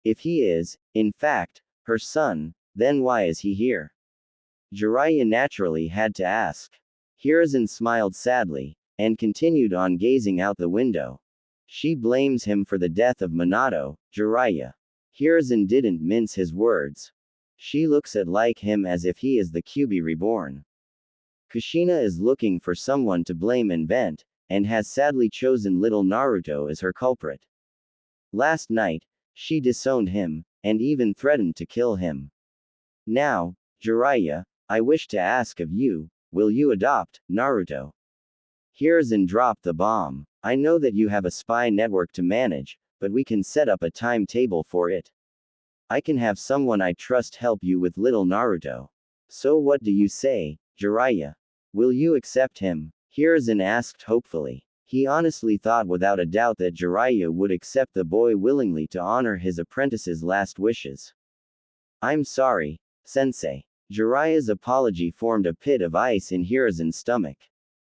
S1: If he is, in fact, her son, then why is he here? Jiraiya naturally had to ask. Hiruzen smiled sadly, and continued on gazing out the window. She blames him for the death of Minato, Jiraiya. Hiruzen didn't mince his words. She looks at like him as if he is the Kyuubi reborn. Kushina is looking for someone to blame and vent, and has sadly chosen little Naruto as her culprit. Last night, she disowned him, and even threatened to kill him. Now, Jiraiya, I wish to ask of you, will you adopt Naruto? Hiruzen dropped the bomb. I know that you have a spy network to manage, but we can set up a timetable for it. I can have someone I trust help you with little Naruto. So what do you say, Jiraiya? Will you accept him? Hiruzen asked hopefully. He honestly thought without a doubt that Jiraiya would accept the boy willingly to honor his apprentice's last wishes. I'm sorry, sensei. Jiraiya's apology formed a pit of ice in Hiruzen's stomach.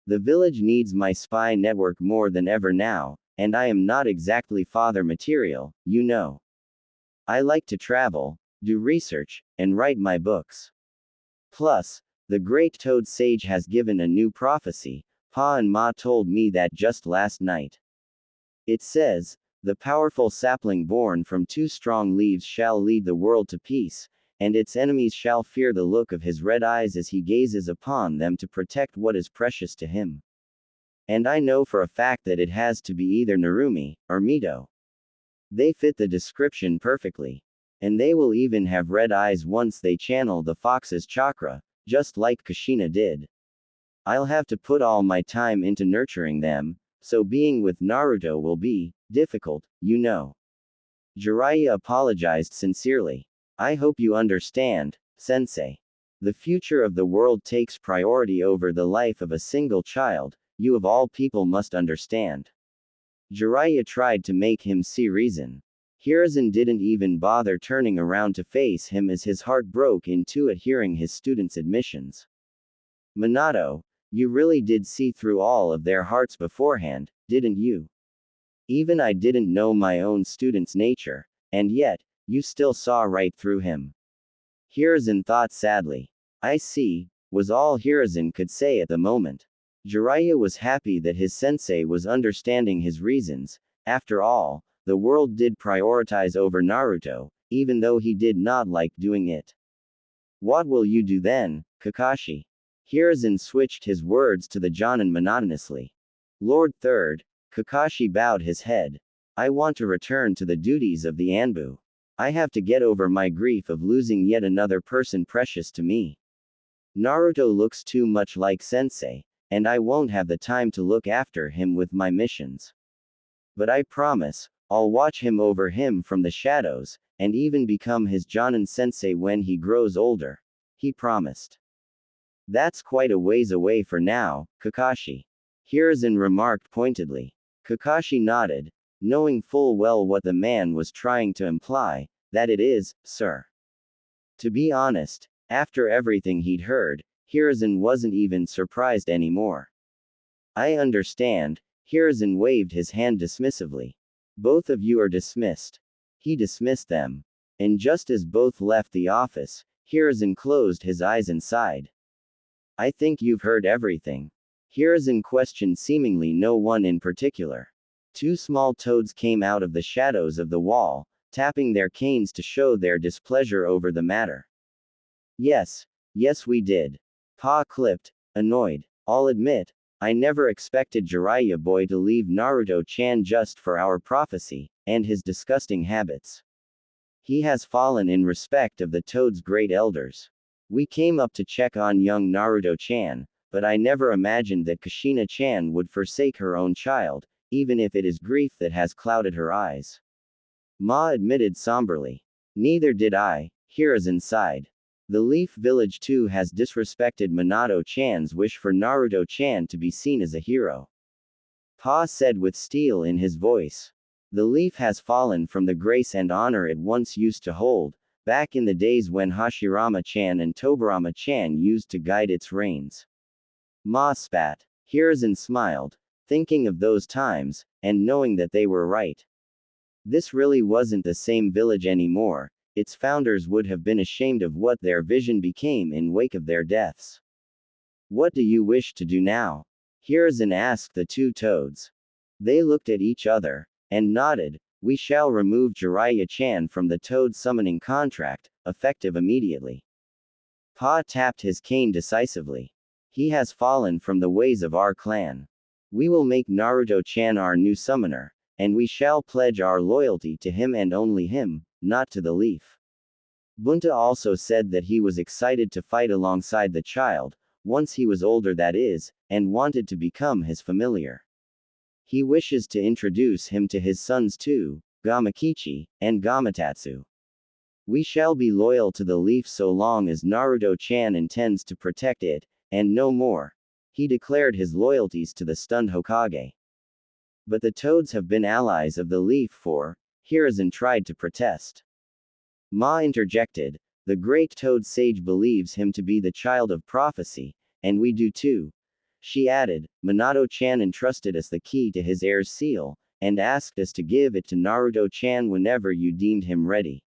S1: The village needs my spy network more than ever now, and I am not exactly father material, you know. I like to travel, do research, and write my books. Plus, the great Toad Sage has given a new prophecy. Pa and Ma told me that just last night. It says, the powerful sapling born from 2 strong leaves shall lead the world to peace, and its enemies shall fear the look of his red eyes as he gazes upon them to protect what is precious to him. And I know for a fact that it has to be either Narumi, or Mito. They fit the description perfectly. And they will even have red eyes once they channel the fox's chakra, just like Kushina did. I'll have to put all my time into nurturing them, so being with Naruto will be difficult, you know. Jiraiya apologized sincerely. I hope you understand, sensei. The future of the world takes priority over the life of a single child, you of all people must understand. Jiraiya tried to make him see reason. Hiruzen didn't even bother turning around to face him as his heart broke in two at hearing his students' admissions. Minato, you really did see through all of their hearts beforehand, didn't you? Even I didn't know my own student's nature, and yet, you still saw right through him. Hiruzen thought sadly. I see, was all Hiruzen could say at the moment. Jiraiya was happy that his sensei was understanding his reasons. After all, the world did prioritize over Naruto, even though he did not like doing it. What will you do then, Kakashi? Hiruzen switched his words to the Jonin monotonously. Lord Third, Kakashi bowed his head. I want to return to the duties of the Anbu. I have to get over my grief of losing yet another person precious to me. Naruto looks too much like Sensei, and I won't have the time to look after him with my missions. But I promise, I'll watch him over him from the shadows, and even become his Jonin Sensei when he grows older. He promised. That's quite a ways away for now, Kakashi. Hiruzen remarked pointedly. Kakashi nodded, knowing full well what the man was trying to imply, that it is, sir. To be honest, after everything he'd heard, Hiruzen wasn't even surprised anymore. I understand, Hiruzen waved his hand dismissively. Both of you are dismissed. He dismissed them. And just as both left the office, Hiruzen closed his eyes and sighed. I think you've heard everything. Hiruzen questioned seemingly no one in particular. Two small toads came out of the shadows of the wall, tapping their canes to show their displeasure over the matter. Yes, we did. Pa clipped, annoyed. I'll admit, I never expected Jiraiya boy to leave Naruto-chan just for our prophecy, and his disgusting habits. He has fallen in respect of the Toad's great elders. We came up to check on young Naruto-chan, but I never imagined that Kushina-chan would forsake her own child, even if it is grief that has clouded her eyes. Ma admitted somberly. Neither did I, Hiruzen sighed. The Leaf Village too has disrespected Minato-chan's wish for Naruto-chan to be seen as a hero. Pa said with steel in his voice. The leaf has fallen from the grace and honor it once used to hold, back in the days when Hashirama-chan and Tobirama-chan used to guide its reins. Ma spat. Hiruzen smiled, thinking of those times, and knowing that they were right. This really wasn't the same village anymore. Its founders would have been ashamed of what their vision became in wake of their deaths. What do you wish to do now? Hiruzen asked the two toads. They looked at each other, and nodded. We shall remove Jiraiya-chan from the toad summoning contract, effective immediately. Pa tapped his cane decisively. He has fallen from the ways of our clan. We will make Naruto-chan our new summoner, and we shall pledge our loyalty to him and only him, not to the leaf. Bunta also said that he was excited to fight alongside the child, once he was older that is, and wanted to become his familiar. He wishes to introduce him to his sons too, Gamakichi, and Gamatatsu. We shall be loyal to the leaf so long as Naruto-chan intends to protect it, and no more. He declared his loyalties to the stunned Hokage. But the toads have been allies of the leaf for, Hiruzen tried to protest. Ma interjected, the great toad sage believes him to be the child of prophecy, and we do too. She added, Minato-chan entrusted us the key to his heir's seal, and asked us to give it to Naruto-chan whenever you deemed him ready.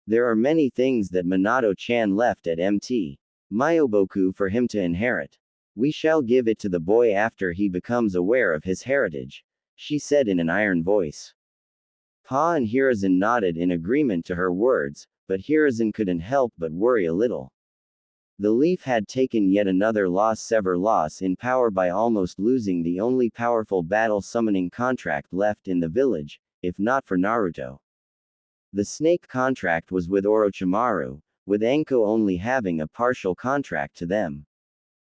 S1: There are many things that Minato-chan left at Mt. Myoboku for him to inherit. We shall give it to the boy after he becomes aware of his heritage, she said in an iron voice. Pa and Hiruzen nodded in agreement to her words, but Hiruzen couldn't help but worry a little. The leaf had taken yet another severe loss in power by almost losing the only powerful battle summoning contract left in the village, if not for Naruto. The snake contract was with Orochimaru, with Anko only having a partial contract to them.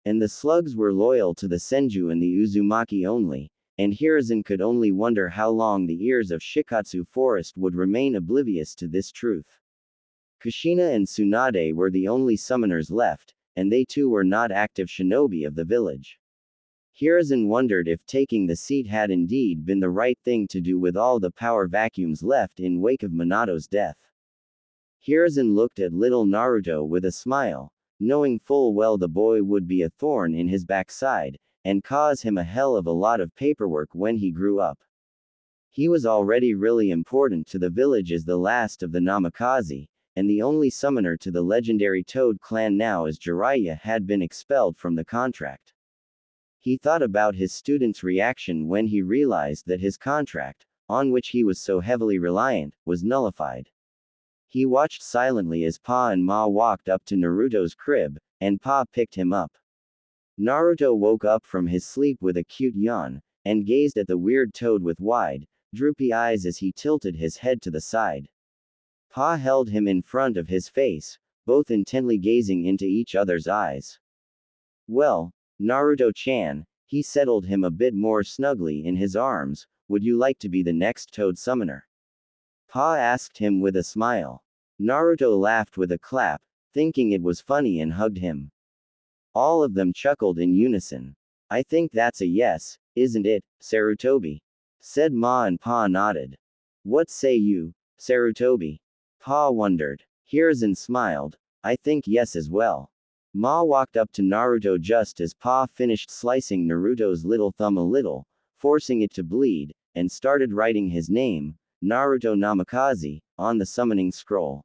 S1: And the slugs were loyal to the Senju and the Uzumaki only, and Hiruzen could only wonder how long the ears of Shikatsu Forest would remain oblivious to this truth. Kushina and Tsunade were the only summoners left, and they too were not active shinobi of the village. Hiruzen wondered if taking the seat had indeed been the right thing to do with all the power vacuums left in wake of Minato's death. Hiruzen looked at little Naruto with a smile, knowing full well the boy would be a thorn in his backside, and cause him a hell of a lot of paperwork when he grew up. He was already really important to the village as the last of the Namikaze, and the only summoner to the legendary Toad clan now as Jiraiya had been expelled from the contract. He thought about his student's reaction when he realized that his contract, on which he was so heavily reliant, was nullified. He watched silently as Pa and Ma walked up to Naruto's crib, and Pa picked him up. Naruto woke up from his sleep with a cute yawn, and gazed at the weird toad with wide, droopy eyes as he tilted his head to the side. Pa held him in front of his face, both intently gazing into each other's eyes. Well, Naruto-chan, he settled him a bit more snugly in his arms, would you like to be the next Toad summoner? Pa asked him with a smile. Naruto laughed with a clap, thinking it was funny and hugged him. All of them chuckled in unison. I think that's a yes, isn't it, Sarutobi? Said Ma and Pa nodded. What say you, Sarutobi? Pa wondered. Hiruzen smiled. I think yes as well. Ma walked up to Naruto just as Pa finished slicing Naruto's little thumb a little, forcing it to bleed, and started writing his name, Naruto Namikaze, on the summoning scroll.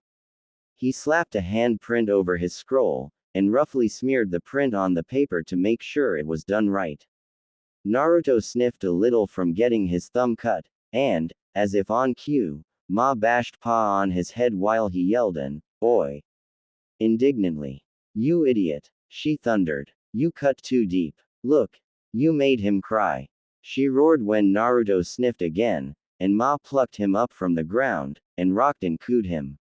S1: He slapped a hand print over his scroll, and roughly smeared the print on the paper to make sure it was done right. Naruto sniffed a little from getting his thumb cut, and, as if on cue, Ma bashed Pa on his head while he yelled an, "Oi!" indignantly. "You idiot!" she thundered. "You cut too deep. Look! You made him cry!" She roared when Naruto sniffed again, and Ma plucked him up from the ground, and rocked and cooed him.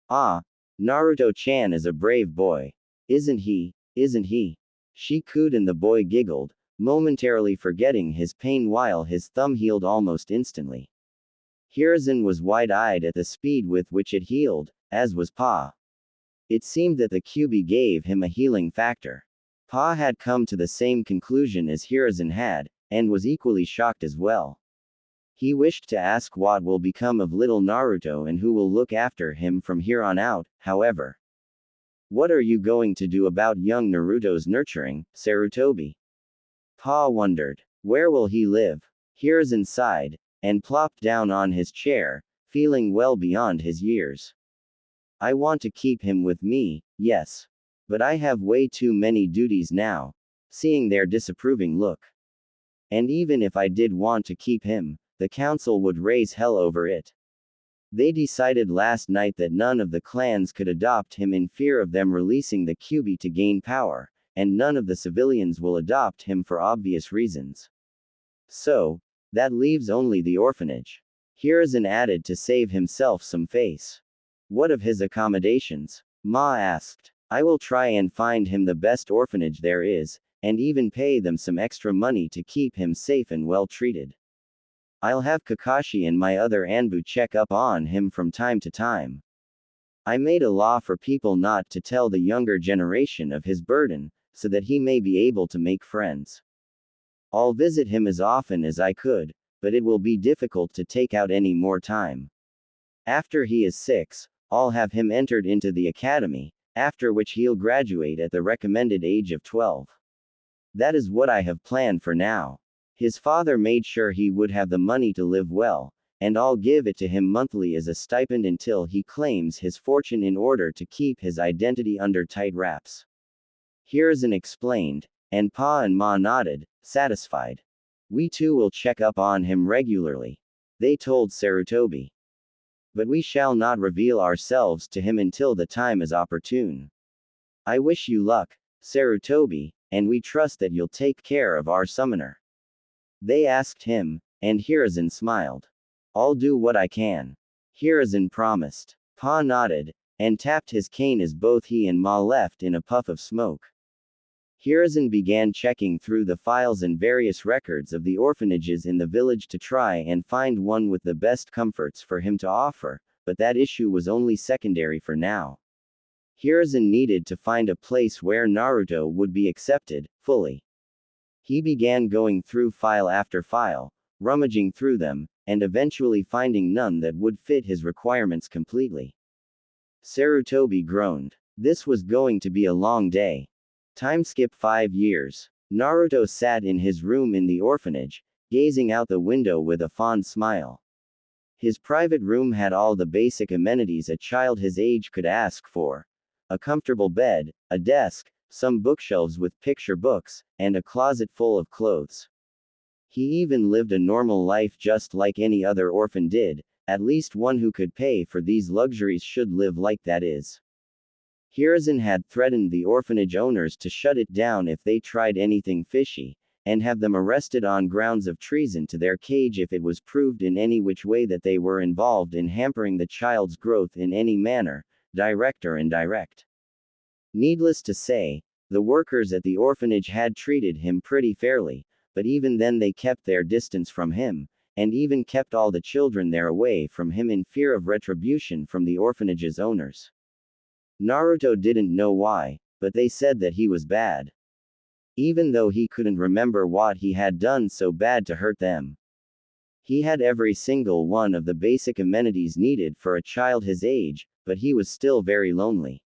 S1: "Ah! Naruto-chan is a brave boy. Isn't he? Isn't he?" She cooed and the boy giggled, momentarily forgetting his pain while his thumb healed almost instantly. Hiruzen was wide-eyed at the speed with which it healed, as was Pa. It seemed that the Kyuubi gave him a healing factor. Pa had come to the same conclusion as Hiruzen had, and was equally shocked as well. He wished to ask what will become of little Naruto and who will look after him from here on out, however. "What are you going to do about young Naruto's nurturing, Sarutobi?" Pa wondered. "Where will he live?" Hiruzen sighed, and plopped down on his chair, feeling well beyond his years. "I want to keep him with me, yes. But I have way too many duties now," seeing their disapproving look. "And even if I did want to keep him, the council would raise hell over it. They decided last night that none of the clans could adopt him in fear of them releasing the Kyuubi to gain power, and none of the civilians will adopt him for obvious reasons. So, that leaves only the orphanage." Hiruzen added to save himself some face. "What of his accommodations?" Ma asked. "I will try and find him the best orphanage there is, and even pay them some extra money to keep him safe and well treated. I'll have Kakashi and my other Anbu check up on him from time to time. I made a law for people not to tell the younger generation of his burden, so that he may be able to make friends. I'll visit him as often as I could, but it will be difficult to take out any more time. After he is 6, I'll have him entered into the academy, after which he'll graduate at the recommended age of 12. That is what I have planned for now. His father made sure he would have the money to live well, and I'll give it to him monthly as a stipend until he claims his fortune in order to keep his identity under tight wraps." Hiruzen explained, and Pa and Ma nodded, satisfied. "We too will check up on him regularly," they told Sarutobi. "But we shall not reveal ourselves to him until the time is opportune. I wish you luck, Sarutobi, and we trust that you'll take care of our summoner." They asked him, and Hiruzen smiled. "I'll do what I can," Hiruzen promised. Pa nodded, and tapped his cane as both he and Ma left in a puff of smoke. Hiruzen began checking through the files and various records of the orphanages in the village to try and find one with the best comforts for him to offer, but that issue was only secondary for now. Hiruzen needed to find a place where Naruto would be accepted, fully. He began going through file after file, rummaging through them, and eventually finding none that would fit his requirements completely. Sarutobi groaned. This was going to be a long day. Time skip 5 years. Naruto sat in his room in the orphanage, gazing out the window with a fond smile. His private room had all the basic amenities a child his age could ask for. A comfortable bed, a desk, some bookshelves with picture books, and a closet full of clothes. He even lived a normal life just like any other orphan did, at least one who could pay for these luxuries should live like that is. Hiruzen had threatened the orphanage owners to shut it down if they tried anything fishy, and have them arrested on grounds of treason to their cage if it was proved in any which way that they were involved in hampering the child's growth in any manner, direct or indirect. Needless to say, the workers at the orphanage had treated him pretty fairly, but even then they kept their distance from him, and even kept all the children there away from him in fear of retribution from the orphanage's owners. Naruto didn't know why, but they said that he was bad. Even though he couldn't remember what he had done so bad to hurt them. He had every single one of the basic amenities needed for a child his age, but he was still very lonely.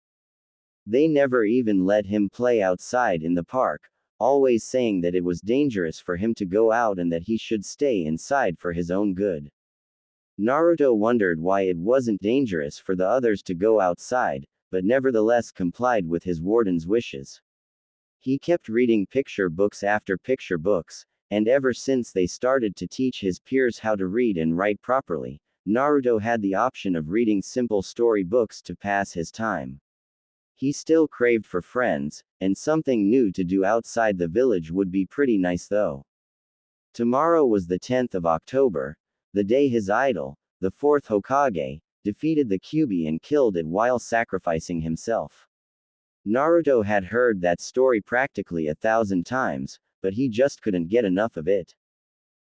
S1: They never even let him play outside in the park, always saying that it was dangerous for him to go out and that he should stay inside for his own good. Naruto wondered why it wasn't dangerous for the others to go outside, but nevertheless complied with his warden's wishes. He kept reading picture books after picture books, and ever since they started to teach his peers how to read and write properly, Naruto had the option of reading simple story books to pass his time. He still craved for friends, and something new to do outside the village would be pretty nice though. Tomorrow was the 10th of October, the day his idol, the fourth Hokage, defeated the Kyuubi and killed it while sacrificing himself. Naruto had heard that story practically 1,000 times, but he just couldn't get enough of it.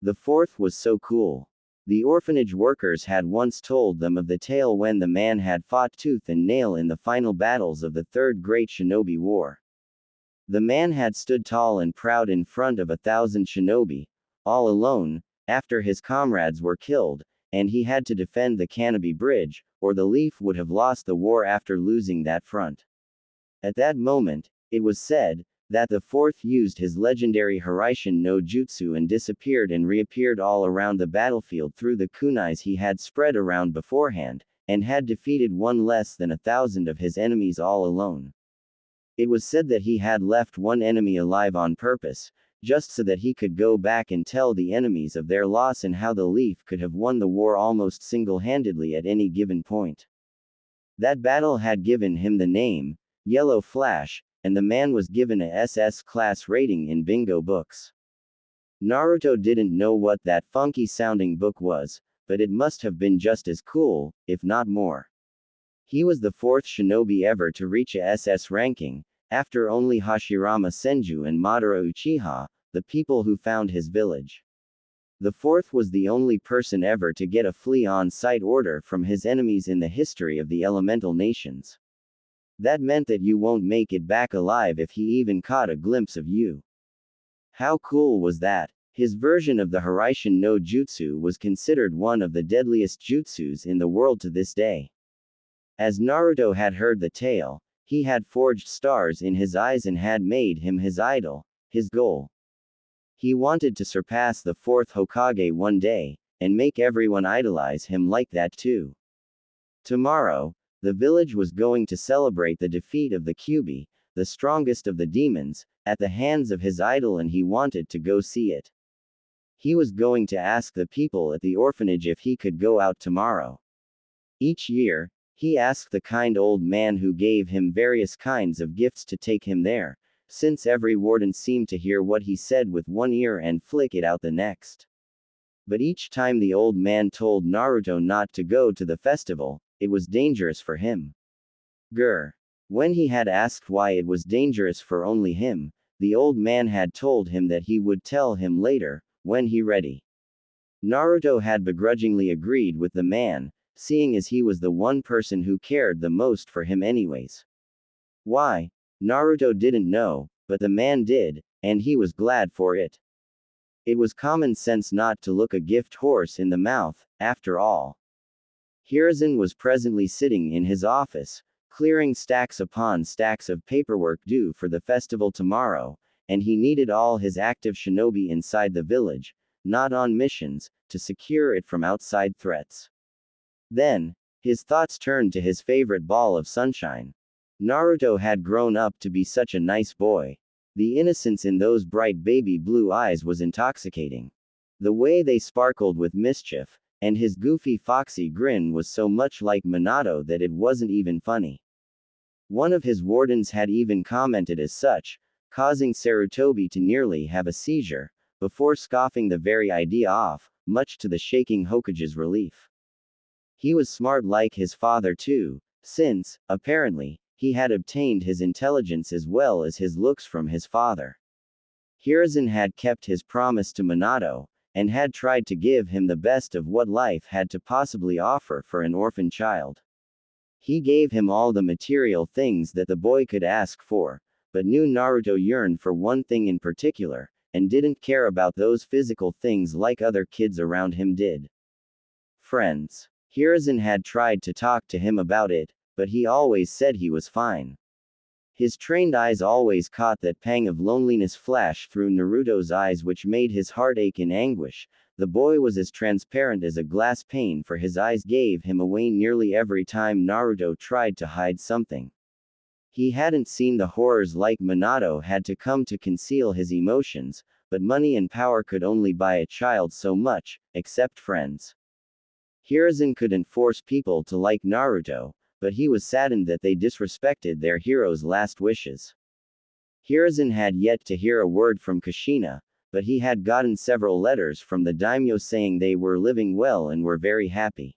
S1: The fourth was so cool. The orphanage workers had once told them of the tale when the man had fought tooth and nail in the final battles of the Third Great Shinobi War. The man had stood tall and proud in front of 1,000 shinobi, all alone, after his comrades were killed, and he had to defend the Canopy Bridge, or the Leaf would have lost the war after losing that front. At that moment, it was said that the fourth used his legendary Hiraishin no Jutsu and disappeared and reappeared all around the battlefield through the kunais he had spread around beforehand, and had defeated one less than 1,000 of his enemies all alone. It was said that he had left one enemy alive on purpose, just so that he could go back and tell the enemies of their loss and how the Leaf could have won the war almost single-handedly at any given point. That battle had given him the name, Yellow Flash, and the man was given a SS class rating in bingo books. Naruto didn't know what that funky-sounding book was, but it must have been just as cool, if not more. He was the fourth shinobi ever to reach a SS ranking, after only Hashirama Senju and Madara Uchiha, the people who found his village. The fourth was the only person ever to get a flee on-sight order from his enemies in the history of the elemental nations. That meant that you won't make it back alive if he even caught a glimpse of you. How cool was that? His version of the Hiraishin no Jutsu was considered one of the deadliest jutsus in the world to this day. As Naruto had heard the tale, he had forged stars in his eyes and had made him his idol, his goal. He wanted to surpass the fourth Hokage one day, and make everyone idolize him like that too. Tomorrow, the village was going to celebrate the defeat of the Kyuubi, the strongest of the demons, at the hands of his idol, and he wanted to go see it. He was going to ask the people at the orphanage if he could go out tomorrow. Each year, he asked the kind old man who gave him various kinds of gifts to take him there, since every warden seemed to hear what he said with one ear and flick it out the next. But each time the old man told Naruto not to go to the festival, it was dangerous for him. When he had asked why it was dangerous for only him, the old man had told him that he would tell him later, when he ready. Naruto had begrudgingly agreed with the man, seeing as he was the one person who cared the most for him anyways. Why? Naruto didn't know, but the man did, and he was glad for it. It was common sense not to look a gift horse in the mouth, after all. Hiruzen was presently sitting in his office, clearing stacks upon stacks of paperwork due for the festival tomorrow, and he needed all his active shinobi inside the village, not on missions, to secure it from outside threats. Then, his thoughts turned to his favorite ball of sunshine. Naruto had grown up to be such a nice boy. The innocence in those bright baby blue eyes was intoxicating. The way they sparkled with mischief, and his goofy foxy grin was so much like Minato that it wasn't even funny. One of his wardens had even commented as such, causing Sarutobi to nearly have a seizure, before scoffing the very idea off, much to the shaking Hokage's relief. He was smart like his father too, since, apparently, he had obtained his intelligence as well as his looks from his father. Hiruzen had kept his promise to Minato, and had tried to give him the best of what life had to possibly offer for an orphan child. He gave him all the material things that the boy could ask for, but knew Naruto yearned for one thing in particular, and didn't care about those physical things like other kids around him did. Friends. Hiruzen had tried to talk to him about it, but he always said he was fine. His trained eyes always caught that pang of loneliness flash through Naruto's eyes, which made his heart ache in anguish, the boy was as transparent as a glass pane, for his eyes gave him away nearly every time Naruto tried to hide something. He hadn't seen the horrors like Minato had to come to conceal his emotions, but money and power could only buy a child so much, except friends. Hiruzen couldn't force people to like Naruto, but he was saddened that they disrespected their hero's last wishes. Hiruzen had yet to hear a word from Kushina, but he had gotten several letters from the daimyo saying they were living well and were very happy.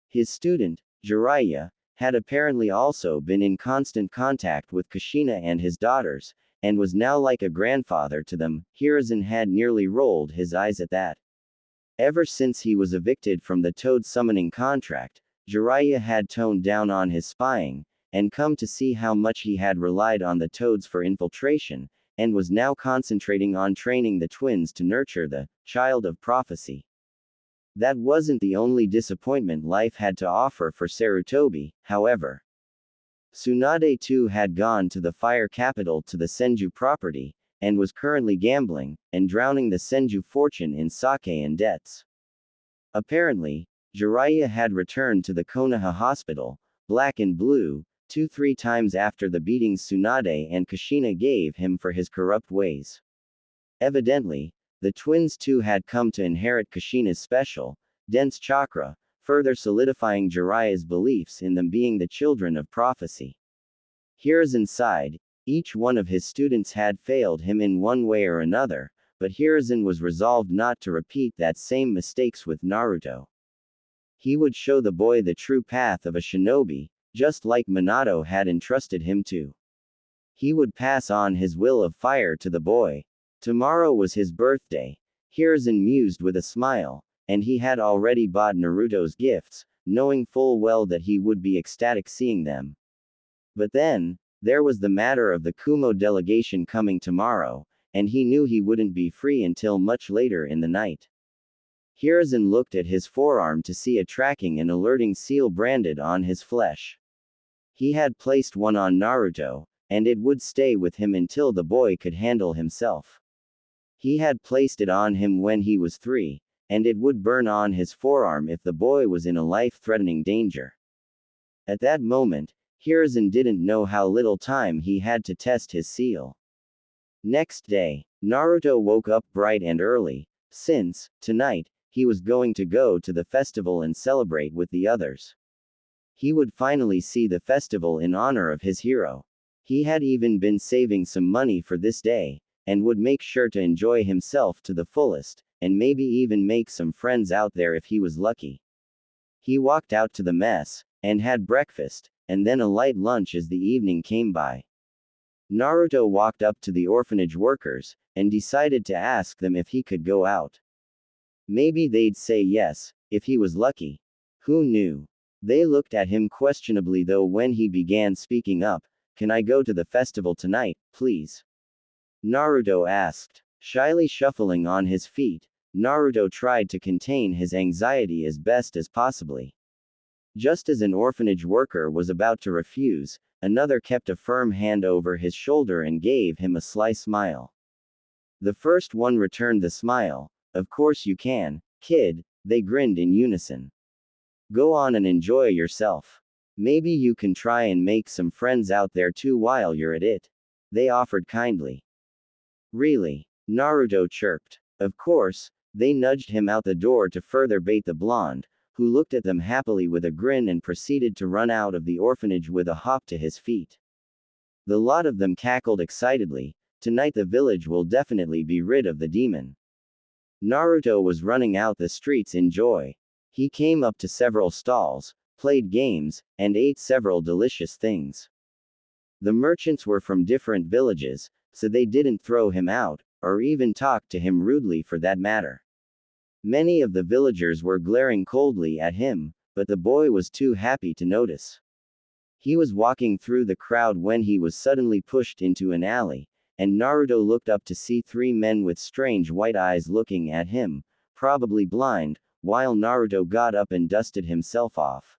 S1: His student, Jiraiya, had apparently also been in constant contact with Kushina and his daughters, and was now like a grandfather to them. Hiruzen had nearly rolled his eyes at that. Ever since he was evicted from the Toad summoning contract, Jiraiya had toned down on his spying, and come to see how much he had relied on the Toads for infiltration, and was now concentrating on training the twins to nurture the child of prophecy. That wasn't the only disappointment life had to offer for Sarutobi, however. Tsunade too had gone to the fire capital to the Senju property, and was currently gambling, and drowning the Senju fortune in sake and debts. Apparently, Jiraiya had returned to the Konoha hospital, black and blue, 2-3 times after the beatings Tsunade and Kushina gave him for his corrupt ways. Evidently, the twins too had come to inherit Kushina's special, dense chakra, further solidifying Jiraiya's beliefs in them being the children of prophecy. Hiruzen sighed. Each one of his students had failed him in one way or another, but Hiruzen was resolved not to repeat that same mistakes with Naruto. He would show the boy the true path of a shinobi, just like Minato had entrusted him to. He would pass on his will of fire to the boy. Tomorrow was his birthday. Hiruzen mused with a smile, and he had already bought Naruto's gifts, knowing full well that he would be ecstatic seeing them. But then, there was the matter of the Kumo delegation coming tomorrow, and he knew he wouldn't be free until much later in the night. Hiruzen looked at his forearm to see a tracking and alerting seal branded on his flesh. He had placed one on Naruto, and it would stay with him until the boy could handle himself. He had placed it on him when he was 3, and it would burn on his forearm if the boy was in a life-threatening danger. At that moment, Hiruzen didn't know how little time he had to test his seal. Next day, Naruto woke up bright and early, since, tonight, he was going to go to the festival and celebrate with the others. He would finally see the festival in honor of his hero. He had even been saving some money for this day, and would make sure to enjoy himself to the fullest, and maybe even make some friends out there if he was lucky. He walked out to the mess, and had breakfast, and then a light lunch as the evening came by. Naruto walked up to the orphanage workers, and decided to ask them if he could go out. Maybe they'd say yes, if he was lucky. Who knew? They looked at him questionably though when he began speaking up. Can I go to the festival tonight, please? Naruto asked. Shyly shuffling on his feet, Naruto tried to contain his anxiety as best as possibly. Just as an orphanage worker was about to refuse, another kept a firm hand over his shoulder and gave him a sly smile. The first one returned the smile. Of course you can, kid, they grinned in unison. Go on and enjoy yourself. Maybe you can try and make some friends out there too while you're at it. They offered kindly. Really? Naruto chirped. Of course. They nudged him out the door to further bait the blonde, who looked at them happily with a grin and proceeded to run out of the orphanage with a hop to his feet. The lot of them cackled excitedly. Tonight the village will definitely be rid of the demon. Naruto was running out the streets in joy. He came up to several stalls, played games, and ate several delicious things. The merchants were from different villages, so they didn't throw him out, or even talk to him rudely for that matter. Many of the villagers were glaring coldly at him, but the boy was too happy to notice. He was walking through the crowd when he was suddenly pushed into an alley, and Naruto looked up to see 3 men with strange white eyes looking at him, probably blind, while Naruto got up and dusted himself off.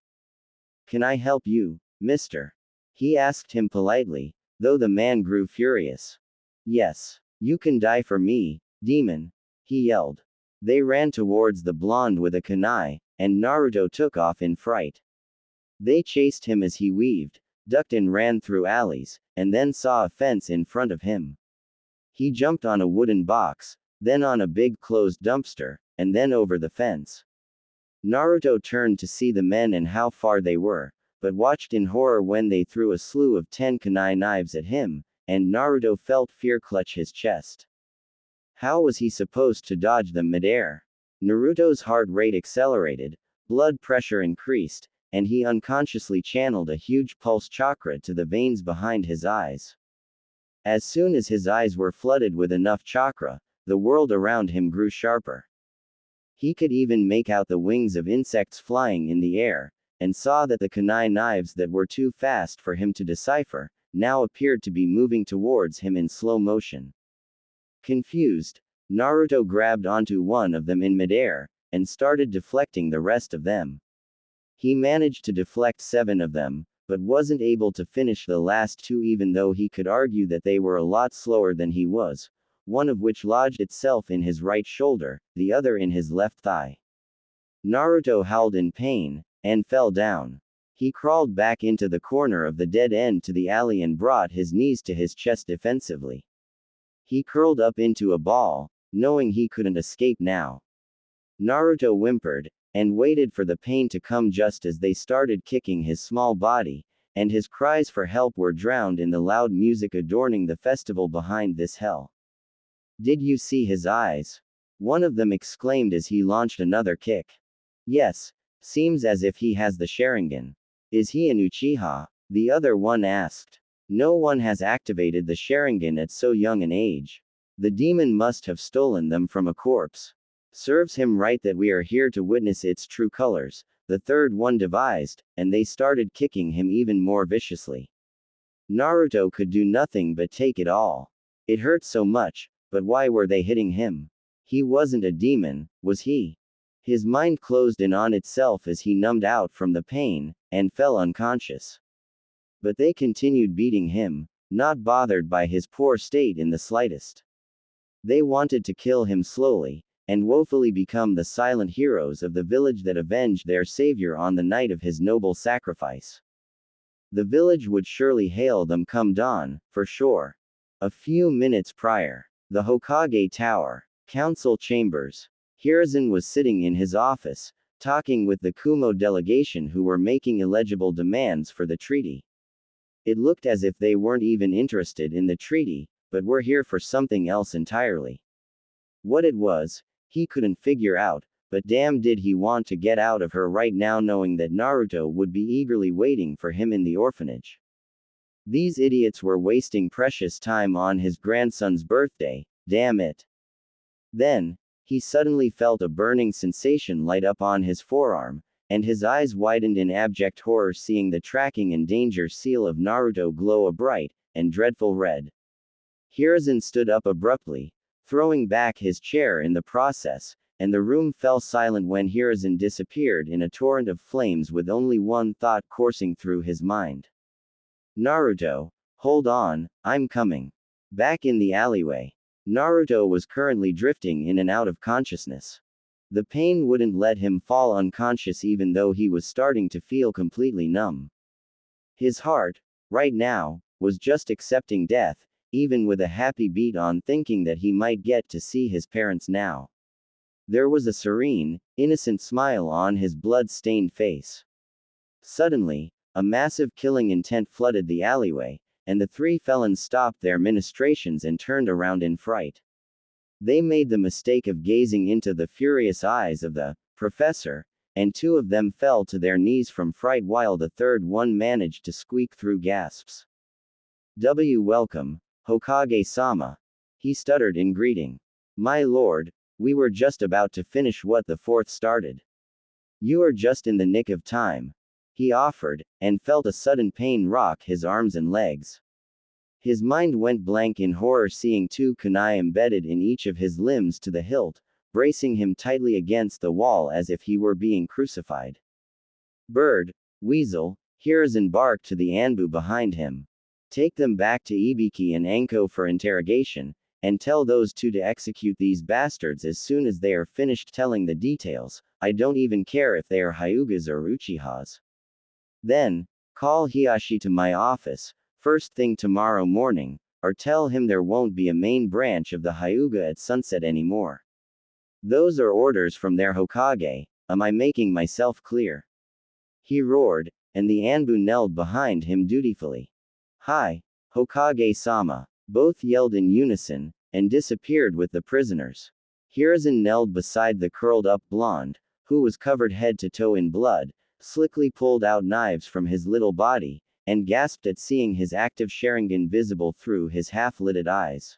S1: Can I help you, mister? He asked him politely, though the man grew furious. Yes. You can die for me, demon, he yelled. They ran towards the blonde with a kunai, and Naruto took off in fright. They chased him as he weaved, ducked and ran through alleys, and then saw a fence in front of him. He jumped on a wooden box, then on a big closed dumpster, and then over the fence. Naruto turned to see the men and how far they were, but watched in horror when they threw a slew of 10 kunai knives at him, and Naruto felt fear clutch his chest. How was he supposed to dodge them midair? Naruto's heart rate accelerated, blood pressure increased, and he unconsciously channeled a huge pulse chakra to the veins behind his eyes. As soon as his eyes were flooded with enough chakra, the world around him grew sharper. He could even make out the wings of insects flying in the air, and saw that the kunai knives that were too fast for him to decipher, now appeared to be moving towards him in slow motion. Confused, Naruto grabbed onto one of them in midair, and started deflecting the rest of them. He managed to deflect 7 of them, but wasn't able to finish the last 2 even though he could argue that they were a lot slower than he was, one of which lodged itself in his right shoulder, the other in his left thigh. Naruto howled in pain, and fell down. He crawled back into the corner of the dead end to the alley and brought his knees to his chest defensively. He curled up into a ball, knowing he couldn't escape now. Naruto whimpered, and waited for the pain to come just as they started kicking his small body, and his cries for help were drowned in the loud music adorning the festival behind this hell. Did you see his eyes? One of them exclaimed as he launched another kick. Yes, seems as if he has the Sharingan. Is he an Uchiha? The other one asked. No one has activated the Sharingan at so young an age. The demon must have stolen them from a corpse. Serves him right that we are here to witness its true colors, the third one devised, and they started kicking him even more viciously. Naruto could do nothing but take it all. It hurt so much, but why were they hitting him? He wasn't a demon, was he? His mind closed in on itself as he numbed out from the pain, and fell unconscious. But they continued beating him, not bothered by his poor state in the slightest. They wanted to kill him slowly, and woefully become the silent heroes of the village that avenged their savior on the night of his noble sacrifice. The village would surely hail them come dawn, for sure. A few minutes prior, the Hokage Tower, Council Chambers. Hiruzen was sitting in his office, talking with the Kumo delegation who were making illegible demands for the treaty. It looked as if they weren't even interested in the treaty, but were here for something else entirely. What it was, he couldn't figure out, but damn did he want to get out of her right now knowing that Naruto would be eagerly waiting for him in the orphanage. These idiots were wasting precious time on his grandson's birthday, damn it. Then, he suddenly felt a burning sensation light up on his forearm, and his eyes widened in abject horror seeing the tracking and danger seal of Naruto glow a bright and dreadful red. Hiruzen stood up abruptly, throwing back his chair in the process, and the room fell silent when Hiruzen disappeared in a torrent of flames with only one thought coursing through his mind. Naruto, hold on, I'm coming. Back in the alleyway. Naruto was currently drifting in and out of consciousness. The pain wouldn't let him fall unconscious even though he was starting to feel completely numb. His heart, right now, was just accepting death, even with a happy beat on thinking that he might get to see his parents now. There was a serene, innocent smile on his blood-stained face. Suddenly, a massive killing intent flooded the alleyway, and the 3 felons stopped their ministrations and turned around in fright. They made the mistake of gazing into the furious eyes of the professor, and 2 of them fell to their knees from fright while the third one managed to squeak through gasps. Welcome, Hokage-sama. He stuttered in greeting. My lord, we were just about to finish what the 4th started. You are just in the nick of time. He offered, and felt a sudden pain rock his arms and legs. His mind went blank in horror seeing 2 kunai embedded in each of his limbs to the hilt, bracing him tightly against the wall as if he were being crucified. Bird, weasel, Hiruzen barked to the Anbu behind him. Take them back to Ibiki and Anko for interrogation, and tell those two to execute these bastards as soon as they are finished telling the details. I don't even care if they are Hyugas or Uchihas. Then, call Hiyashi to my office, first thing tomorrow morning, or tell him there won't be a main branch of the Hyuga at sunset anymore. Those are orders from their Hokage. Am I making myself clear? He roared, and the Anbu knelt behind him dutifully. Hi, Hokage-sama. Both yelled in unison, and disappeared with the prisoners. Hiruzen knelt beside the curled-up blonde, who was covered head to toe in blood, slickly pulled out knives from his little body, and gasped at seeing his active Sharingan visible through his half-lidded eyes.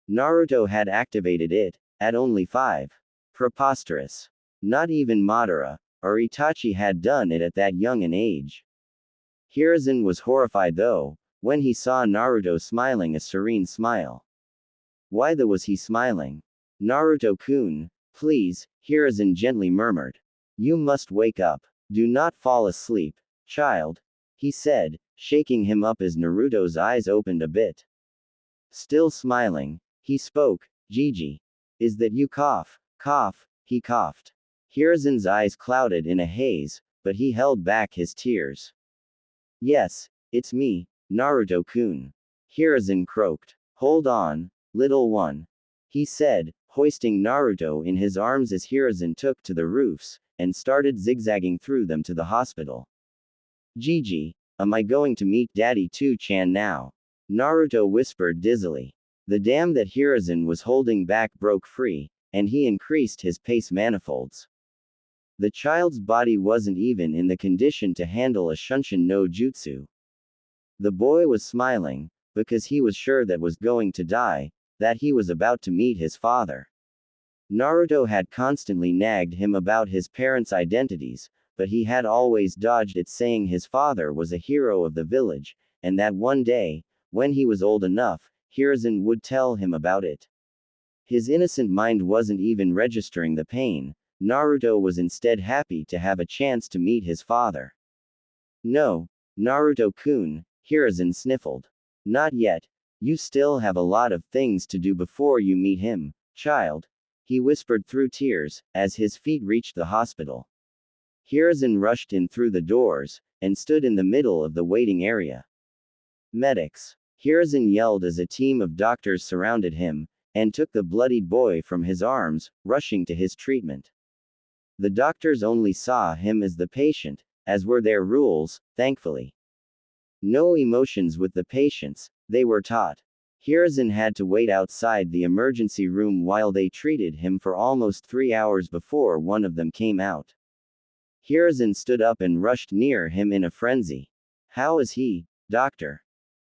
S1: Naruto had activated it, at only 5. Preposterous. Not even Madara, or Itachi had done it at that young an age. Hiruzen was horrified though, when he saw Naruto smiling a serene smile. Why was he smiling? Naruto-kun, please, Hiruzen gently murmured. You must wake up. Do not fall asleep, child, he said, shaking him up as Naruto's eyes opened a bit. Still smiling, he spoke, Gigi. Is that you? Cough, he coughed. Hiruzen's eyes clouded in a haze, but he held back his tears. Yes, it's me, Naruto-kun. Hiruzen croaked. Hold on, little one, he said, hoisting Naruto in his arms as Hiruzen took to the roofs, and started zigzagging through them to the hospital. Gigi, am I going to meet Daddy 2-chan now? Naruto whispered dizzily. The dam that Hiruzen was holding back broke free, and he increased his pace manifolds. The child's body wasn't even in the condition to handle a Shunshin no Jutsu. The boy was smiling, because he was sure that was going to die, that he was about to meet his father. Naruto had constantly nagged him about his parents' identities, but he had always dodged it, saying his father was a hero of the village, and that one day, when he was old enough, Hiruzen would tell him about it. His innocent mind wasn't even registering the pain. Naruto was instead happy to have a chance to meet his father. No, Naruto-kun, Hiruzen sniffled. Not yet. You still have a lot of things to do before you meet him, child, he whispered through tears, as his feet reached the hospital. Hiruzen rushed in through the doors, and stood in the middle of the waiting area. Medics. Hiruzen yelled as a team of doctors surrounded him, and took the bloodied boy from his arms, rushing to his treatment. The doctors only saw him as the patient, as were their rules, thankfully. No emotions with the patients, they were taught. Hiruzen had to wait outside the emergency room while they treated him for almost 3 hours before one of them came out. Hiruzen stood up and rushed near him in a frenzy. How is he, doctor?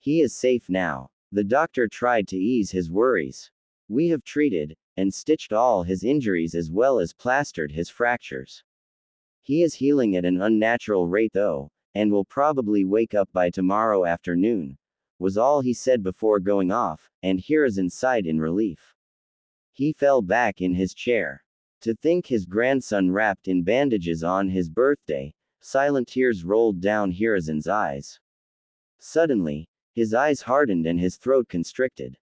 S1: He is safe now. The doctor tried to ease his worries. We have treated and stitched all his injuries as well as plastered his fractures. He is healing at an unnatural rate though, and will probably wake up by tomorrow afternoon, was all he said before going off, and Hiruzen sighed in relief. He fell back in his chair. To think his grandson wrapped in bandages on his birthday, silent tears rolled down Hiruzen's eyes. Suddenly, his eyes hardened and his throat constricted.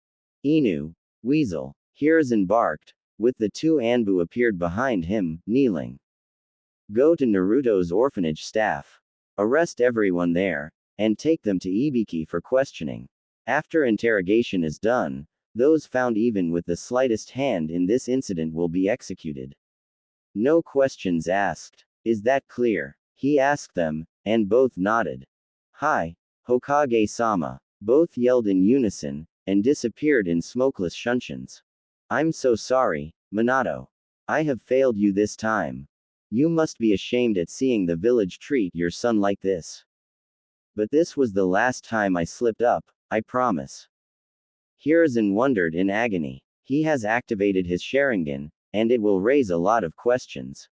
S1: Inu, weasel, Hiruzen barked, with the 2 Anbu appeared behind him, kneeling. Go to Naruto's orphanage staff. Arrest everyone there, and take them to Ibiki for questioning. After interrogation is done, those found even with the slightest hand in this incident will be executed. No questions asked. Is that clear? He asked them, and both nodded. Hi, Hokage-sama. Both yelled in unison, and disappeared in smokeless Shunshins. I'm so sorry, Minato. I have failed you this time. You must be ashamed at seeing the village treat your son like this. But this was the last time I slipped up, I promise. Hiruzen wondered in agony. He has activated his Sharingan, and it will raise a lot of questions.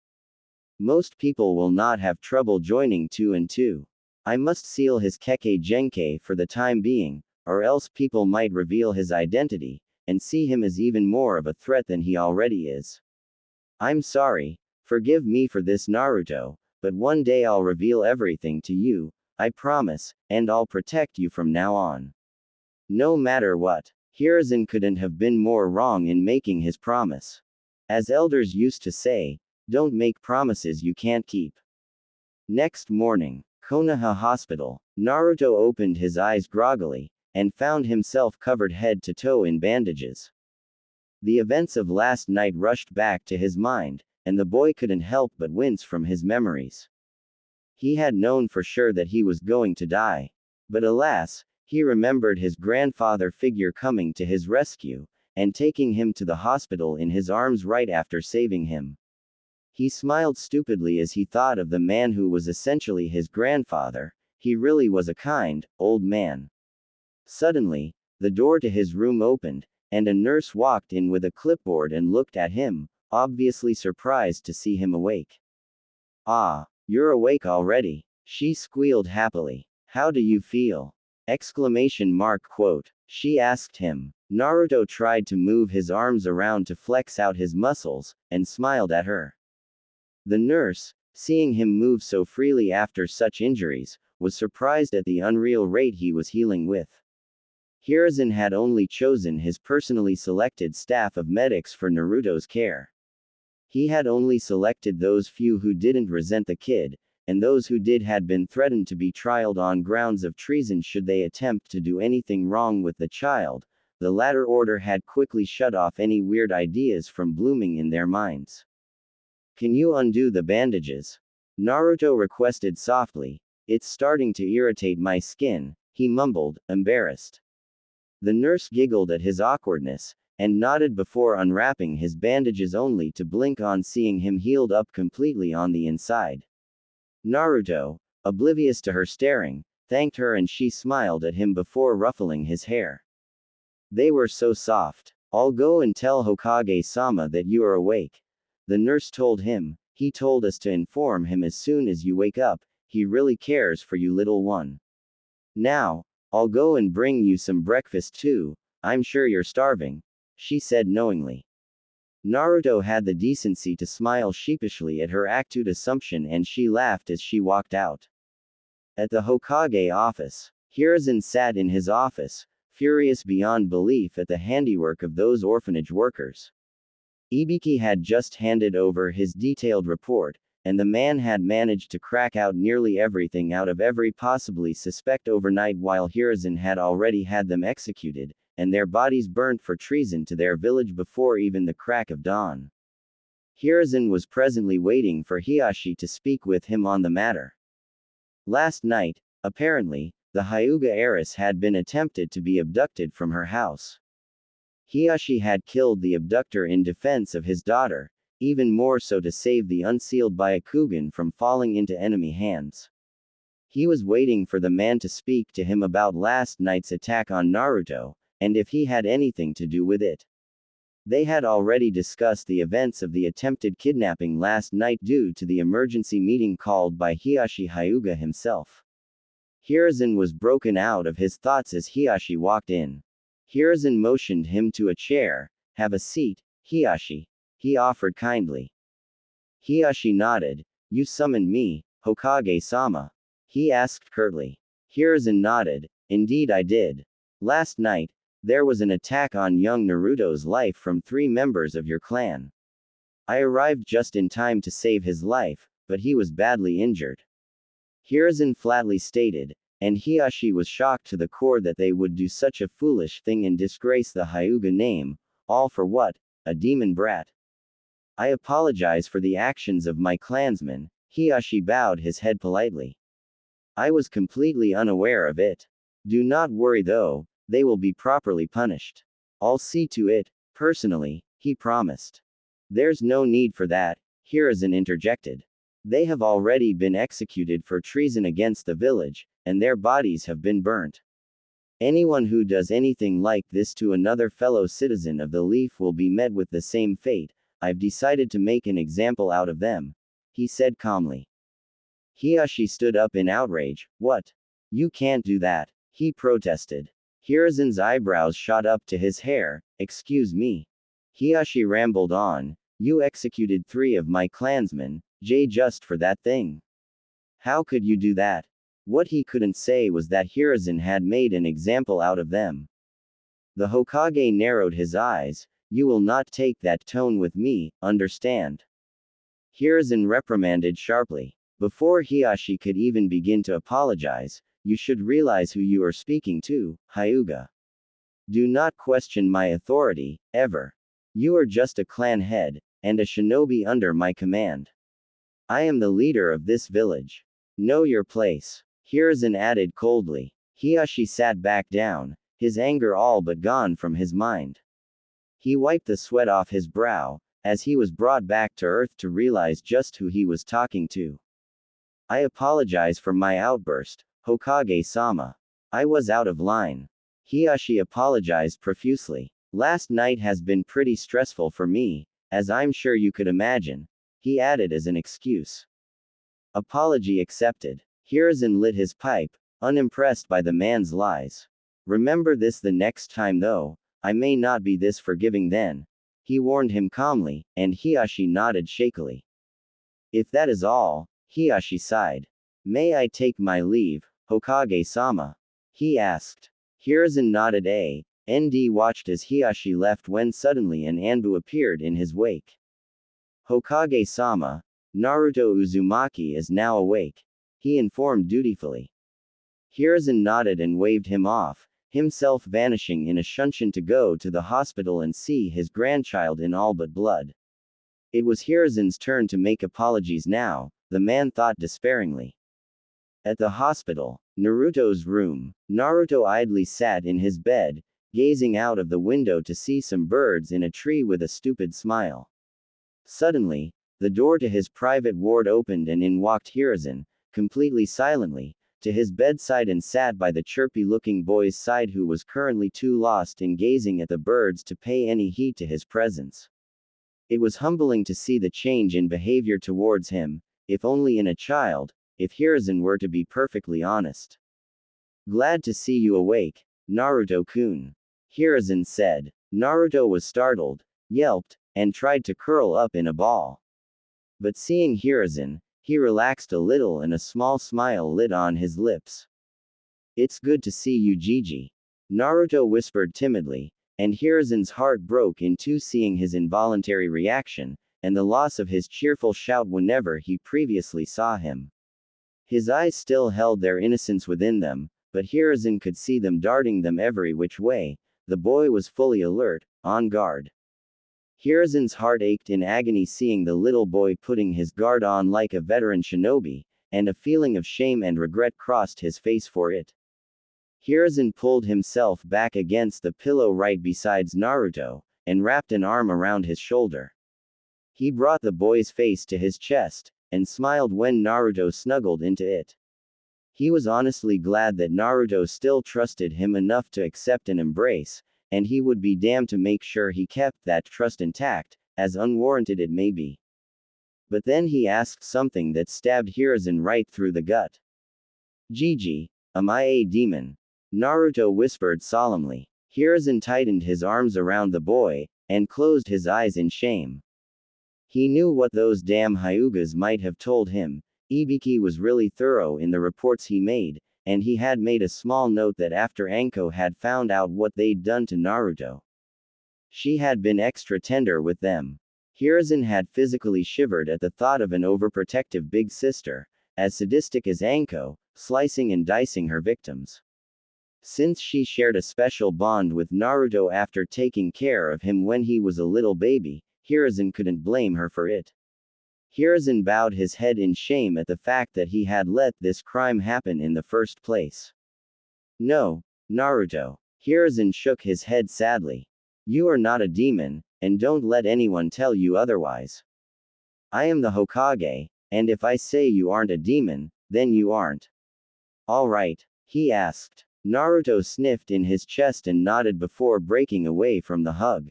S1: Most people will not have trouble joining 2 and 2. I must seal his Kekkei Genkei for the time being, or else people might reveal his identity, and see him as even more of a threat than he already is. I'm sorry, forgive me for this Naruto, but one day I'll reveal everything to you, I promise, and I'll protect you from now on. No matter what. Hiruzen couldn't have been more wrong in making his promise. As elders used to say, don't make promises you can't keep. Next morning, Konoha Hospital, Naruto opened his eyes groggily, and found himself covered head to toe in bandages. The events of last night rushed back to his mind, and the boy couldn't help but wince from his memories. He had known for sure that he was going to die. But alas, he remembered his grandfather figure coming to his rescue, and taking him to the hospital in his arms right after saving him. He smiled stupidly as he thought of the man who was essentially his grandfather. He really was a kind, old man. Suddenly, the door to his room opened, and a nurse walked in with a clipboard and looked at him, obviously surprised to see him awake. "Ah, you're awake already," she squealed happily. "How do you feel?" Quote. She asked him. Naruto tried to move his arms around to flex out his muscles, and smiled at her. The nurse, seeing him move so freely after such injuries, was surprised at the unreal rate he was healing with. Hiruzen had only chosen his personally selected staff of medics for Naruto's care. He had only selected those few who didn't resent the kid, and those who did had been threatened to be trialed on grounds of treason should they attempt to do anything wrong with the child. The latter order had quickly shut off any weird ideas from blooming in their minds. "Can you undo the bandages?" Naruto requested softly. "It's starting to irritate my skin," he mumbled, embarrassed. The nurse giggled at his awkwardness, and nodded before unwrapping his bandages only to blink on seeing him healed up completely on the inside. Naruto, oblivious to her staring, thanked her and she smiled at him before ruffling his hair. "They were so soft. I'll go and tell Hokage-sama that you are awake," the nurse told him. "He told us to inform him as soon as you wake up. He really cares for you, little one. Now, I'll go and bring you some breakfast too. I'm sure you're starving," she said knowingly. Naruto had the decency to smile sheepishly at her acute assumption and she laughed as she walked out. At the Hokage office, Hiruzen sat in his office, furious beyond belief at the handiwork of those orphanage workers. Ibiki had just handed over his detailed report, and the man had managed to crack out nearly everything out of every possibly suspect overnight while Hiruzen had already had them executed, and their bodies burnt for treason to their village before even the crack of dawn. Hiruzen was presently waiting for Hiashi to speak with him on the matter. Last night, apparently, the Hyuga heiress had been attempted to be abducted from her house. Hiashi had killed the abductor in defense of his daughter, even more so to save the unsealed Byakugan from falling into enemy hands. He was waiting for the man to speak to him about last night's attack on Naruto, and if he had anything to do with it. They had already discussed the events of the attempted kidnapping last night due to the emergency meeting called by Hiashi Hyuga himself. Hiruzen was broken out of his thoughts as Hiashi walked in. Hiruzen motioned him to a chair. "Have a seat, Hiashi," he offered kindly. Hiashi nodded. "You summoned me, Hokage-sama?" he asked curtly. Hiruzen nodded. "Indeed I did. Last night, there was an attack on young Naruto's life from 3 members of your clan. I arrived just in time to save his life, but he was badly injured." Hiruzen flatly stated, and Hiashi was shocked to the core that they would do such a foolish thing and disgrace the Hyuga name, all for what? A demon brat. "I apologize for the actions of my clansmen," Hiashi bowed his head politely. "I was completely unaware of it. Do not worry though, they will be properly punished. I'll see to it, personally," he promised. "There's no need for that," Hiruzen interjected. "They have already been executed for treason against the village, and their bodies have been burnt. Anyone who does anything like this to another fellow citizen of the Leaf will be met with the same fate. I've decided to make an example out of them," he said calmly. Hiashi stood up in outrage. "What? You can't do that," he protested. Hiruzen's eyebrows shot up to his hair. "Excuse me." Hiashi rambled on. "You executed 3 of my clansmen, just for that thing. How could you do that?" What he couldn't say was that Hiruzen had made an example out of them. The Hokage narrowed his eyes. You will not take that tone with me, understand? Hiruzen reprimanded sharply. Before Hiashi could even begin to apologize, you should realize who you are speaking to, Hyuga. Do not question my authority, ever. You are just a clan head, and a shinobi under my command. I am the leader of this village. Know your place. Hiruzen added coldly. Hiashi sat back down, his anger all but gone from his mind. He wiped the sweat off his brow, as he was brought back to earth to realize just who he was talking to. I apologize for my outburst, Hokage-sama. I was out of line. Hiashi apologized profusely. Last night has been pretty stressful for me, as I'm sure you could imagine, he added as an excuse. Apology accepted. Hiruzen lit his pipe, unimpressed by the man's lies. Remember this the next time though, I may not be this forgiving then, he warned him calmly, and Hiashi nodded shakily. If that is all, Hiashi sighed. May I take my leave, Hokage-sama? He asked. Hiruzen nodded ND watched as Hiashi left when suddenly an Anbu appeared in his wake. Hokage-sama, Naruto Uzumaki is now awake, he informed dutifully. Hiruzen nodded and waved him off, himself vanishing in a shunshin to go to the hospital and see his grandchild in all but blood. It was Hiruzen's turn to make apologies now, the man thought despairingly. At the hospital, Naruto's room, Naruto idly sat in his bed, gazing out of the window to see some birds in a tree with a stupid smile. Suddenly, the door to his private ward opened and in walked Hiruzen, completely silently, to his bedside and sat by the chirpy-looking boy's side who was currently too lost in gazing at the birds to pay any heed to his presence. It was humbling to see the change in behavior towards him, if only in a child, if Hiruzen were to be perfectly honest. Glad to see you awake, Naruto-kun. Hiruzen said. Naruto was startled, yelped, and tried to curl up in a ball. But seeing Hiruzen, he relaxed a little and a small smile lit on his lips. It's good to see you, Gigi. Naruto whispered timidly, and Hiruzen's heart broke in two seeing his involuntary reaction, and the loss of his cheerful shout whenever he previously saw him. His eyes still held their innocence within them, but Hiruzen could see them darting them every which way. The boy was fully alert, on guard. Hiruzen's heart ached in agony seeing the little boy putting his guard on like a veteran shinobi, and a feeling of shame and regret crossed his face for it. Hiruzen pulled himself back against the pillow right beside Naruto, and wrapped an arm around his shoulder. He brought the boy's face to his chest, and smiled when Naruto snuggled into it. He was honestly glad that Naruto still trusted him enough to accept an embrace, and he would be damned to make sure he kept that trust intact, as unwarranted it may be. But then he asked something that stabbed Hiruzen right through the gut. Gigi, am I a demon? Naruto whispered solemnly. Hiruzen tightened his arms around the boy, and closed his eyes in shame. He knew what those damn Hyugas might have told him. Ibiki was really thorough in the reports he made, and he had made a small note that after Anko had found out what they'd done to Naruto, she had been extra tender with them. Hiruzen had physically shivered at the thought of an overprotective big sister, as sadistic as Anko, slicing and dicing her victims. Since she shared a special bond with Naruto after taking care of him when he was a little baby, Hiruzen couldn't blame her for it. Hiruzen bowed his head in shame at the fact that he had let this crime happen in the first place. No, Naruto. Hiruzen shook his head sadly. You are not a demon, and don't let anyone tell you otherwise. I am the Hokage, and if I say you aren't a demon, then you aren't. All right, he asked. Naruto sniffed in his chest and nodded before breaking away from the hug.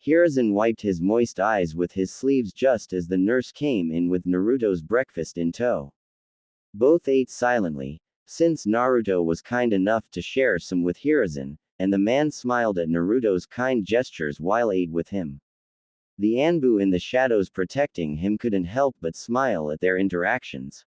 S1: Hiruzen wiped his moist eyes with his sleeves just as the nurse came in with Naruto's breakfast in tow. Both ate silently, since Naruto was kind enough to share some with Hiruzen, and the man smiled at Naruto's kind gestures while ate with him. The Anbu in the shadows protecting him couldn't help but smile at their interactions.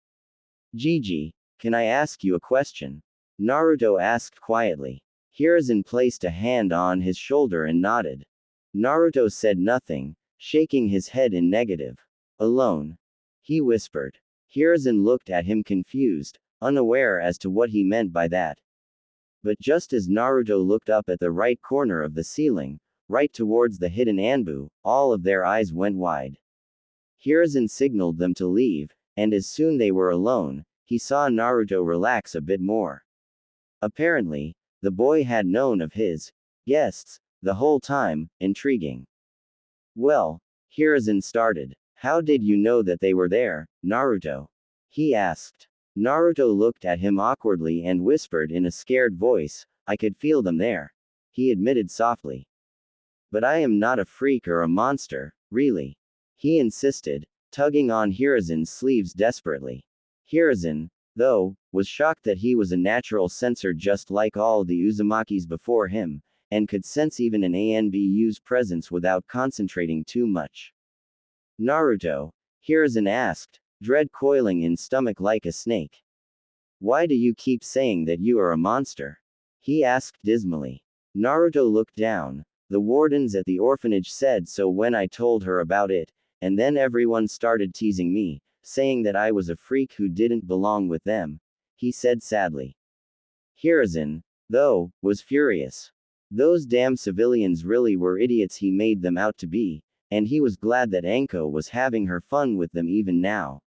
S1: Gigi, can I ask you a question? Naruto asked quietly. Hiruzen placed a hand on his shoulder and nodded. Naruto said nothing, shaking his head in negative. Alone? He whispered. Hiruzen looked at him confused, unaware as to what he meant by that. But just as Naruto looked up at the right corner of the ceiling, right towards the hidden Anbu, all of their eyes went wide. Hiruzen signaled them to leave, and as soon they were alone, he saw Naruto relax a bit more. Apparently, the boy had known of his guests the whole time. Intriguing. Well, Hiruzen started. How did you know that they were there, Naruto? He asked. Naruto looked at him awkwardly and whispered in a scared voice, I could feel them there. He admitted softly. But I am not a freak or a monster, really. He insisted, tugging on Hiruzen's sleeves desperately. Hiruzen, though, was shocked that he was a natural sensor just like all the Uzumakis before him, and could sense even an ANBU's presence without concentrating too much. Naruto? Hiruzen asked, dread coiling in stomach like a snake. Why do you keep saying that you are a monster? He asked dismally. Naruto looked down. The wardens at the orphanage said so when I told her about it, and then everyone started teasing me, saying that I was a freak who didn't belong with them, he said sadly. Hiruzen, though, was furious. Those damn civilians really were idiots he made them out to be, and he was glad that Anko was having her fun with them even now.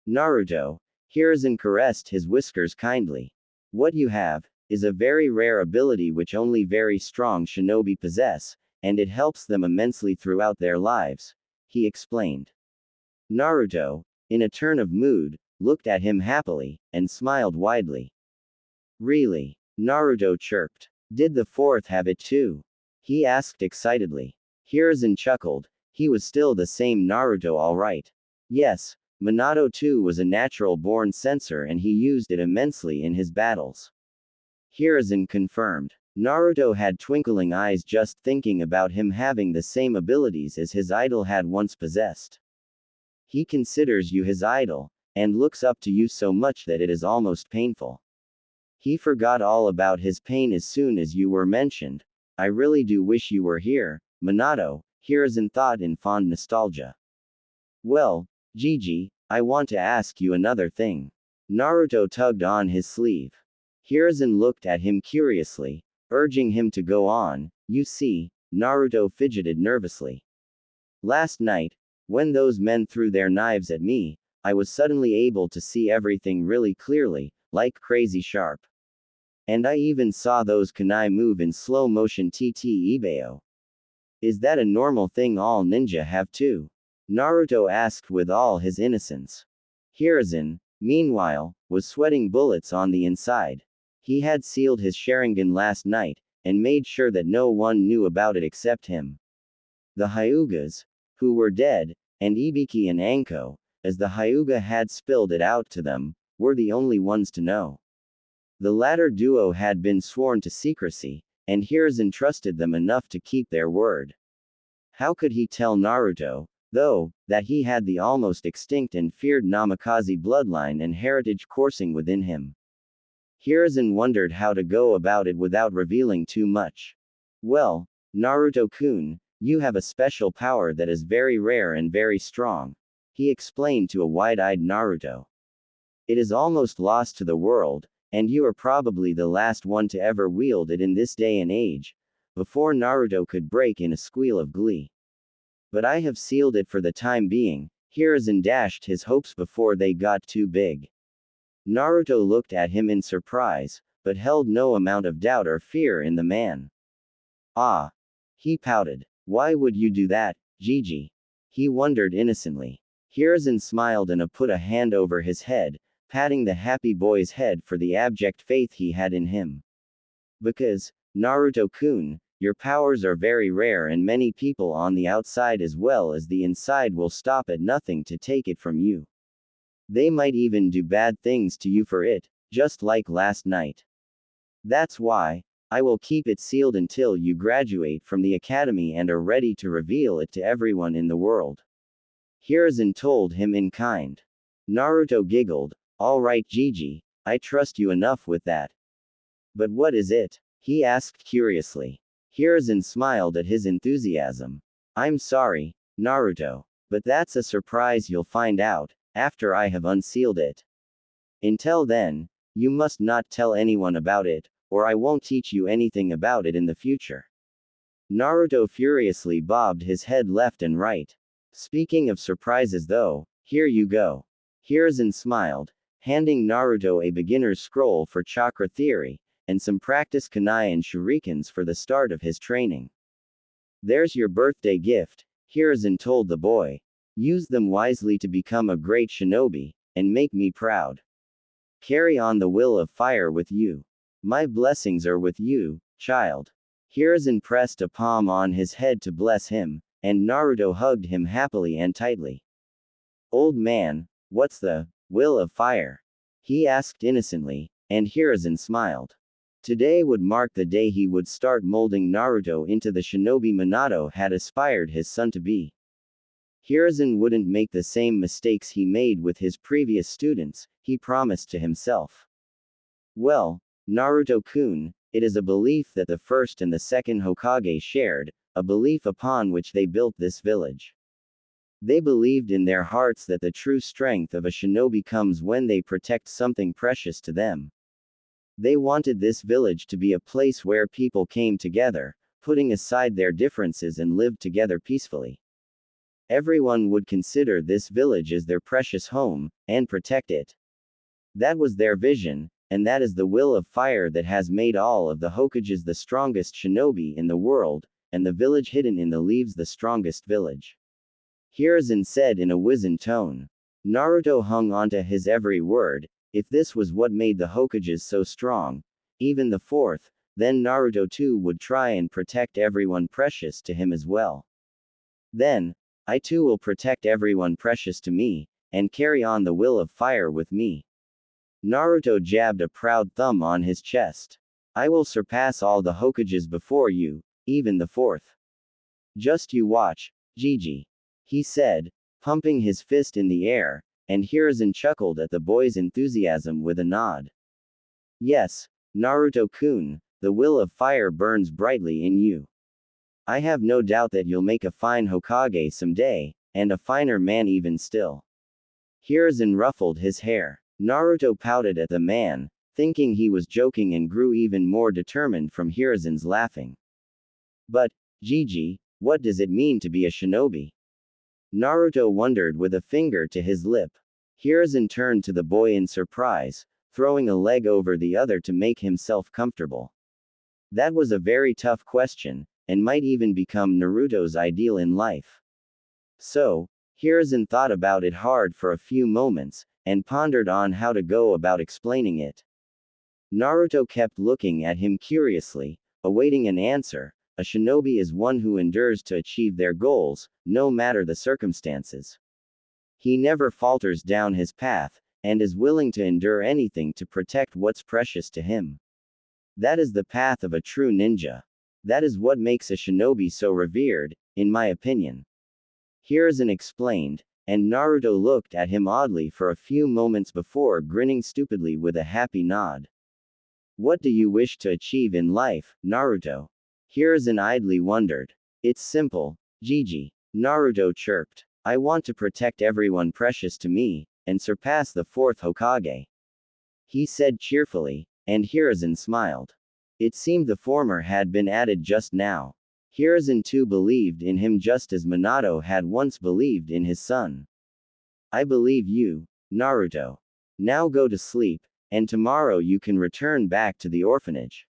S1: Naruto, Hiruzen caressed his whiskers kindly. What you have is a very rare ability which only very strong shinobi possess, and it helps them immensely throughout their lives, he explained. Naruto, in a turn of mood, looked at him happily, and smiled widely. Really? Naruto chirped. Did the fourth have it too? He asked excitedly. Hiruzen chuckled. He was still the same Naruto all right. Yes, Minato too was a natural-born sensor and he used it immensely in his battles. Hiruzen confirmed. Naruto had twinkling eyes just thinking about him having the same abilities as his idol had once possessed. He considers you his idol, and looks up to you so much that it is almost painful. He forgot all about his pain as soon as you were mentioned. I really do wish you were here, Minato, Hiruzen thought in fond nostalgia. Well, Gigi, I want to ask you another thing. Naruto tugged on his sleeve. Hiruzen looked at him curiously, urging him to go on. You see, Naruto fidgeted nervously. Last night, when those men threw their knives at me, I was suddenly able to see everything really clearly, like crazy sharp. And I even saw those kunai move in slow motion Ibeo. Is that a normal thing all ninja have too? Naruto asked with all his innocence. Hiruzen, meanwhile, was sweating bullets on the inside. He had sealed his Sharingan last night, and made sure that no one knew about it except him. The Hyugas, who were dead, and Ibiki and Anko, as the Hyuga had spilled it out to them, were the only ones to know. The latter duo had been sworn to secrecy, and Hiruzen trusted them enough to keep their word. How could he tell Naruto, though, that he had the almost extinct and feared Namikaze bloodline and heritage coursing within him? Hiruzen wondered how to go about it without revealing too much. Well, Naruto-kun, you have a special power that is very rare and very strong, he explained to a wide-eyed Naruto. It is almost lost to the world, and you are probably the last one to ever wield it in this day and age. Before Naruto could break in a squeal of glee. But I have sealed it for the time being. Hiruzen dashed his hopes before they got too big. Naruto looked at him in surprise, but held no amount of doubt or fear in the man. Ah. He pouted. Why would you do that, Gigi? He wondered innocently. Hiruzen smiled and put a hand over his head, patting the happy boy's head for the abject faith he had in him. Because, Naruto-kun, your powers are very rare and many people on the outside as well as the inside will stop at nothing to take it from you. They might even do bad things to you for it, just like last night. That's why, I will keep it sealed until you graduate from the academy and are ready to reveal it to everyone in the world. Hiruzen told him in kind. Naruto giggled. All right Gigi, I trust you enough with that. But what is it? he asked curiously. Hiruzen smiled at his enthusiasm. I'm sorry, Naruto, but that's a surprise you'll find out after I have unsealed it. Until then, you must not tell anyone about it, or I won't teach you anything about it in the future. Naruto furiously bobbed his head left and right. Speaking of surprises though, here you go. Hiruzen smiled, handing Naruto a beginner's scroll for chakra theory, and some practice kunai and shurikens for the start of his training. There's your birthday gift, Hiruzen told the boy. Use them wisely to become a great shinobi, and make me proud. Carry on the will of fire with you. My blessings are with you, child. Hiruzen pressed a palm on his head to bless him, and Naruto hugged him happily and tightly. Old man, what's the will of fire? He asked innocently, and Hiruzen smiled. Today would mark the day he would start molding Naruto into the shinobi Minato had aspired his son to be. Hiruzen wouldn't make the same mistakes he made with his previous students, he promised to himself. Well, Naruto-kun, it is a belief that the first and the second Hokage shared, a belief upon which they built this village. They believed in their hearts that the true strength of a shinobi comes when they protect something precious to them. They wanted this village to be a place where people came together, putting aside their differences and lived together peacefully. Everyone would consider this village as their precious home, and protect it. That was their vision, and that is the will of fire that has made all of the Hokages the strongest shinobi in the world, and the village hidden in the leaves the strongest village. Hiruzen said in a wizened tone. Naruto hung onto his every word. If this was what made the Hokages so strong, even the fourth, then Naruto too would try and protect everyone precious to him as well. Then, I too will protect everyone precious to me, and carry on the will of fire with me. Naruto jabbed a proud thumb on his chest. I will surpass all the Hokages before you, even the fourth. Just you watch, Gigi. He said, pumping his fist in the air, and Hiruzen chuckled at the boy's enthusiasm with a nod. Yes, Naruto-kun, the will of fire burns brightly in you. I have no doubt that you'll make a fine Hokage someday, and a finer man even still. Hiruzen ruffled his hair. Naruto pouted at the man, thinking he was joking, and grew even more determined from Hiruzen's laughing. But, Gigi, what does it mean to be a shinobi? Naruto wondered with a finger to his lip. Hiruzen turned to the boy in surprise, throwing a leg over the other to make himself comfortable. That was a very tough question, and might even become Naruto's ideal in life. So, Hiruzen thought about it hard for a few moments, and pondered on how to go about explaining it. Naruto kept looking at him curiously, awaiting an answer. A shinobi is one who endures to achieve their goals, no matter the circumstances. He never falters down his path, and is willing to endure anything to protect what's precious to him. That is the path of a true ninja. That is what makes a shinobi so revered, in my opinion. Hiruzen explained, and Naruto looked at him oddly for a few moments before grinning stupidly with a happy nod. What do you wish to achieve in life, Naruto? Hiruzen idly wondered. It's simple, Gigi. Naruto chirped. I want to protect everyone precious to me, and surpass the fourth Hokage. He said cheerfully, and Hiruzen smiled. It seemed the former had been added just now. Hiruzen too believed in him just as Minato had once believed in his son. I believe you, Naruto. Now go to sleep, and tomorrow you can return back to the orphanage.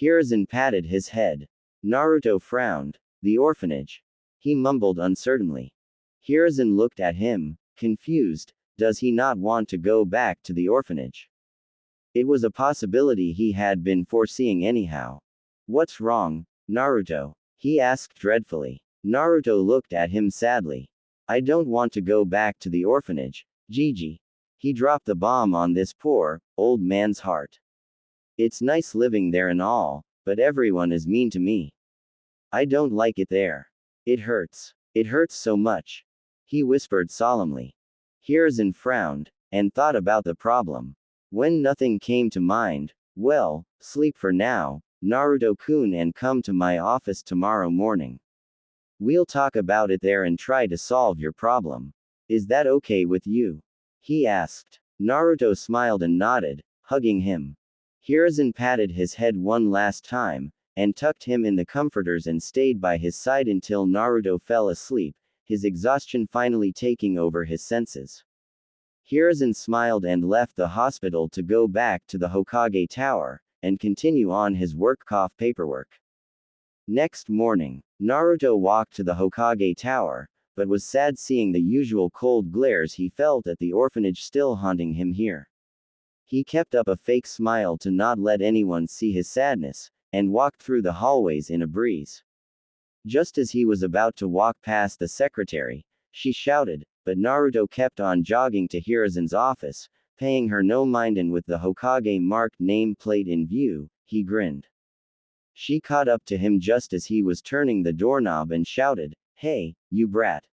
S1: Hiruzen patted his head. Naruto frowned. The orphanage? He mumbled uncertainly. Hiruzen looked at him, confused. Does he not want to go back to the orphanage? It was a possibility he had been foreseeing anyhow. What's wrong, Naruto? He asked dreadfully. Naruto looked at him sadly. I don't want to go back to the orphanage, Gigi. He dropped the bomb on this poor, old man's heart. It's nice living there and all, but everyone is mean to me. I don't like it there. It hurts. It hurts so much. He whispered solemnly. Hiruzen frowned, and thought about the problem. When nothing came to mind, well, sleep for now, Naruto-kun, and come to my office tomorrow morning. We'll talk about it there and try to solve your problem. Is that okay with you? He asked. Naruto smiled and nodded, hugging him. Hiruzen patted his head one last time, and tucked him in the comforters and stayed by his side until Naruto fell asleep, his exhaustion finally taking over his senses. Hiruzen smiled and left the hospital to go back to the Hokage Tower, and continue on his paperwork. Next morning, Naruto walked to the Hokage Tower, but was sad seeing the usual cold glares he felt at the orphanage still haunting him here. He kept up a fake smile to not let anyone see his sadness, and walked through the hallways in a breeze. Just as he was about to walk past the secretary, she shouted, but Naruto kept on jogging to Hiruzen's office, paying her no mind, and with the Hokage marked name plate in view, he grinned. She caught up to him just as he was turning the doorknob and shouted, "Hey, you brat!"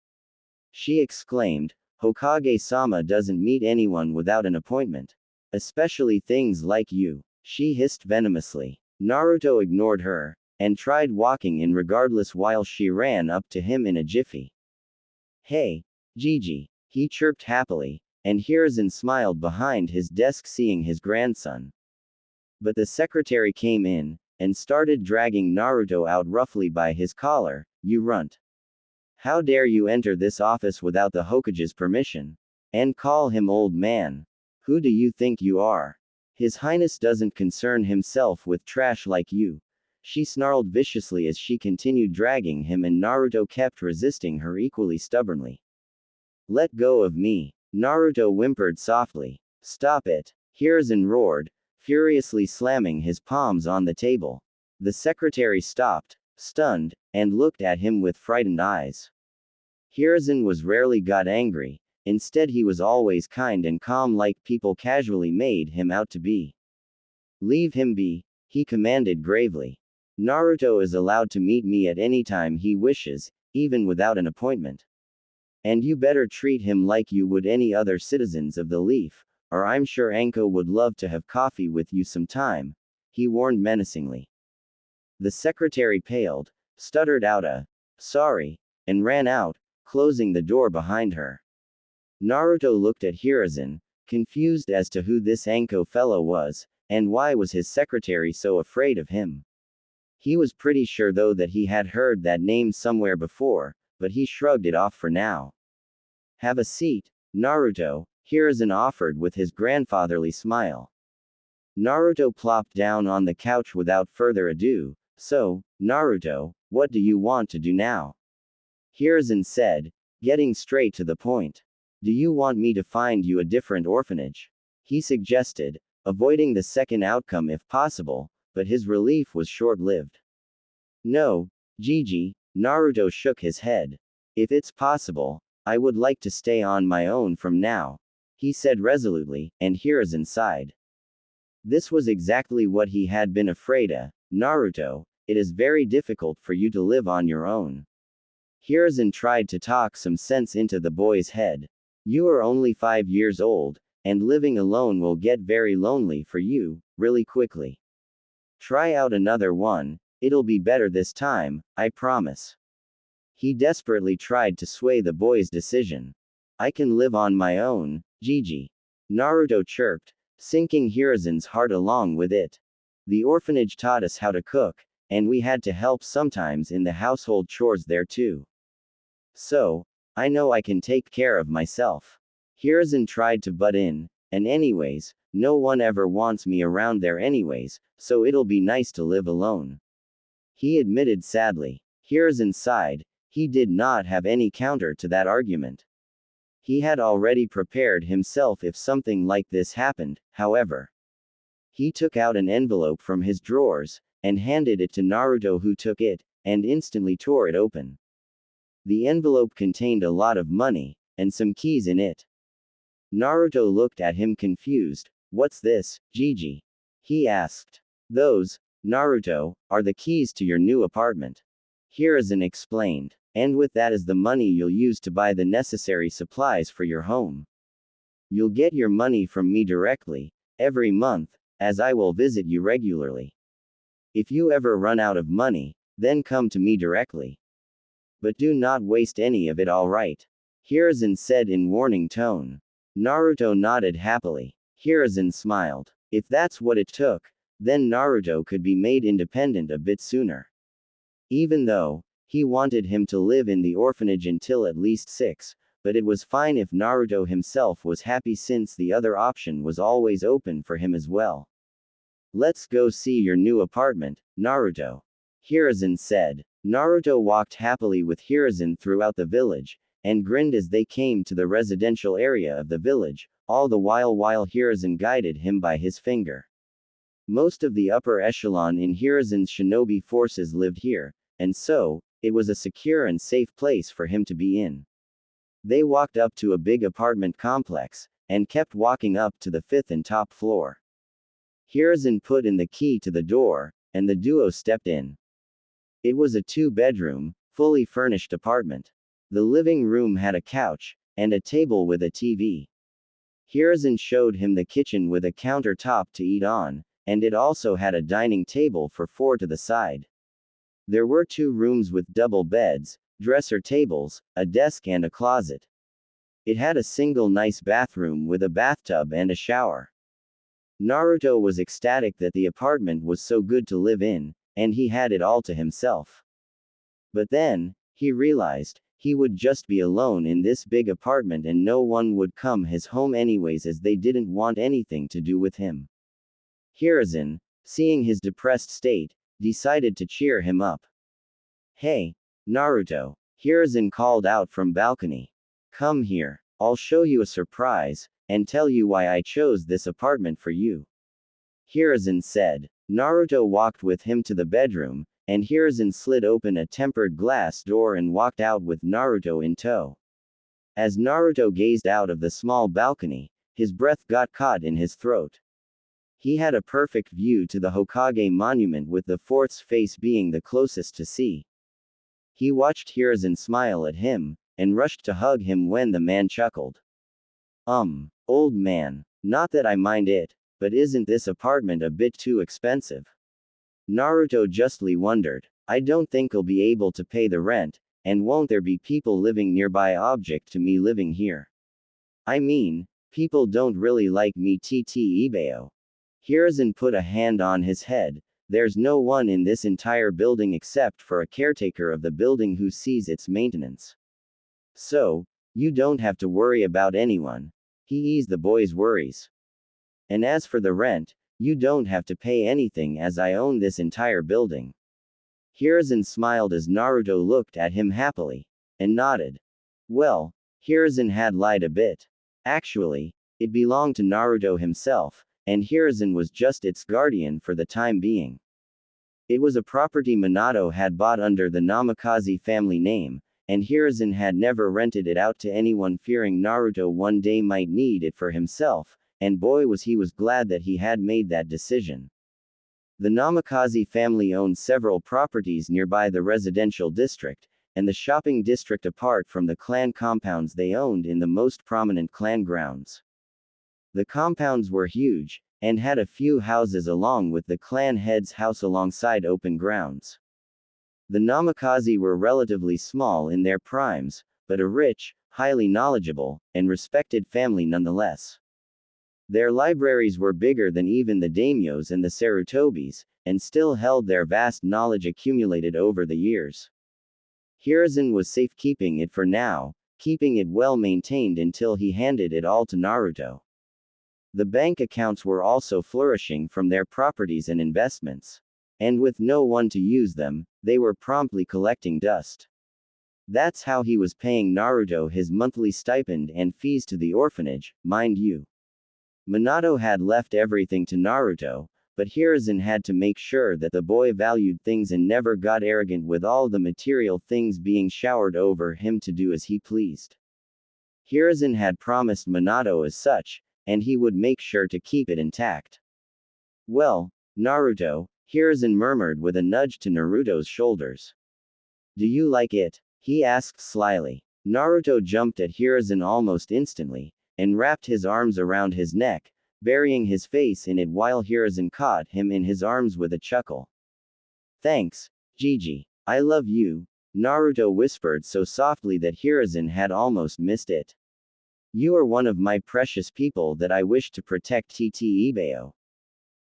S1: She exclaimed, "Hokage-sama doesn't meet anyone without an appointment. Especially things like you." She hissed venomously. Naruto ignored her, and tried walking in regardless while she ran up to him in a jiffy. "Hey, Gigi," he chirped happily, and Hiruzen smiled behind his desk seeing his grandson. But the secretary came in, and started dragging Naruto out roughly by his collar. "You runt. How dare you enter this office without the Hokage's permission? And call him old man. Who do you think you are? His Highness doesn't concern himself with trash like you." She snarled viciously as she continued dragging him, and Naruto kept resisting her equally stubbornly. "Let go of me," Naruto whimpered softly. "Stop it," Hiruzen roared, furiously slamming his palms on the table. The secretary stopped, stunned, and looked at him with frightened eyes. Hiruzen was rarely got angry, instead he was always kind and calm like people casually made him out to be. "Leave him be," he commanded gravely. "Naruto is allowed to meet me at any time he wishes, even without an appointment. And you better treat him like you would any other citizens of the Leaf, or I'm sure Anko would love to have coffee with you sometime," he warned menacingly. The secretary paled, stuttered out a "sorry," and ran out, closing the door behind her. Naruto looked at Hiruzen, confused as to who this Anko fellow was, and why was his secretary so afraid of him. He was pretty sure though that he had heard that name somewhere before, but he shrugged it off for now. "Have a seat, Naruto," Hiruzen offered with his grandfatherly smile. Naruto plopped down on the couch without further ado. "So, Naruto, what do you want to do now?" Hiruzen said, getting straight to the point. "Do you want me to find you a different orphanage?" he suggested, avoiding the second outcome if possible, but his relief was short-lived. "No, Gigi," Naruto shook his head. "If it's possible, I would like to stay on my own from now," he said resolutely, and Hiruzen sighed. This was exactly what he had been afraid of. "Naruto, it is very difficult for you to live on your own." Hiruzen tried to talk some sense into the boy's head. "You are only 5 years old, and living alone will get very lonely for you, really quickly. Try out another one, it'll be better this time, I promise." He desperately tried to sway the boy's decision. "I can live on my own, Gigi," Naruto chirped, sinking Hiruzen's heart along with it. "The orphanage taught us how to cook, and we had to help sometimes in the household chores there too. So, I know I can take care of myself." Hiruzen tried to butt in, "And anyways, no one ever wants me around there anyways, so it'll be nice to live alone," he admitted sadly. Hiruzen sighed. He did not have any counter to that argument. He had already prepared himself if something like this happened, however. He took out an envelope from his drawers, and handed it to Naruto, who took it, and instantly tore it open. The envelope contained a lot of money, and some keys in it. Naruto looked at him confused. "What's this, Gigi?" he asked. "Those, Naruto, are the keys to your new apartment," Hiruzen explained. "And with that is the money you'll use to buy the necessary supplies for your home. You'll get your money from me directly, every month, as I will visit you regularly." If you ever run out of money, then come to me directly. But do not waste any of it, alright? Hiruzen said in warning tone. Naruto nodded happily. Hiruzen smiled. If that's what it took, then Naruto could be made independent a bit sooner. Even though, he wanted him to live in the orphanage until at least 6, but it was fine if Naruto himself was happy since the other option was always open for him as well. Let's go see your new apartment, Naruto. Hiruzen said. Naruto walked happily with Hiruzen throughout the village, and grinned as they came to the residential area of the village, all the while Hiruzen guided him by his finger. Most of the upper echelon in Hiruzen's shinobi forces lived here, and so, it was a secure and safe place for him to be in. They walked up to a big apartment complex, and kept walking up to the 5th and top floor. Hiruzen put in the key to the door, and the duo stepped in. It was a 2-bedroom, fully furnished apartment. The living room had a couch, and a table with a TV. Hiruzen showed him the kitchen with a countertop to eat on, and it also had a dining table for 4 to the side. There were 2 rooms with double beds, dresser tables, a desk and a closet. It had a single nice bathroom with a bathtub and a shower. Naruto was ecstatic that the apartment was so good to live in, and he had it all to himself. But then, he realized, he would just be alone in this big apartment and no one would come his home anyways as they didn't want anything to do with him. Hiruzen, seeing his depressed state, decided to cheer him up. Hey, Naruto, Hiruzen called out from balcony. Come here, I'll show you a surprise, and tell you why I chose this apartment for you. Hiruzen said. Naruto walked with him to the bedroom, and Hiruzen slid open a tempered glass door and walked out with Naruto in tow. As Naruto gazed out of the small balcony, his breath got caught in his throat. He had a perfect view to the Hokage monument with the 4th's face being the closest to see. He watched Hiruzen smile at him, and rushed to hug him when the man chuckled. Old man, not that I mind it, but isn't this apartment a bit too expensive? Naruto justly wondered. I don't think I'll be able to pay the rent, and won't there be people living nearby object to me living here? I mean, people don't really like me Ibeo. Hiruzen put a hand on his head. There's no one in this entire building except for a caretaker of the building who sees its maintenance. So, you don't have to worry about anyone. He eased the boy's worries. And as for the rent, you don't have to pay anything as I own this entire building. Hiruzen smiled as Naruto looked at him happily, and nodded. Well, Hiruzen had lied a bit. Actually, it belonged to Naruto himself, and Hiruzen was just its guardian for the time being. It was a property Minato had bought under the Namikaze family name, and Hiruzen had never rented it out to anyone fearing Naruto one day might need it for himself, and boy was he glad that he had made that decision. The Namikaze family owned several properties nearby the residential district, and the shopping district apart from the clan compounds they owned in the most prominent clan grounds. The compounds were huge, and had a few houses along with the clan head's house alongside open grounds. The Namikaze were relatively small in their primes, but a rich, highly knowledgeable, and respected family nonetheless. Their libraries were bigger than even the daimyos and the Sarutobis, and still held their vast knowledge accumulated over the years. Hiruzen was safe keeping it for now, keeping it well maintained until he handed it all to Naruto. The bank accounts were also flourishing from their properties and investments. And with no one to use them, they were promptly collecting dust. That's how he was paying Naruto his monthly stipend and fees to the orphanage, mind you. Minato had left everything to Naruto, but Hiruzen had to make sure that the boy valued things and never got arrogant with all the material things being showered over him to do as he pleased. Hiruzen had promised Minato as such, and he would make sure to keep it intact. Well, Naruto, Hiruzen murmured with a nudge to Naruto's shoulders. Do you like it? He asked slyly. Naruto jumped at Hiruzen almost instantly, and wrapped his arms around his neck, burying his face in it while Hiruzen caught him in his arms with a chuckle. Thanks, Gigi. I love you, Naruto whispered so softly that Hiruzen had almost missed it. You are one of my precious people that I wish to protect. Ibeo.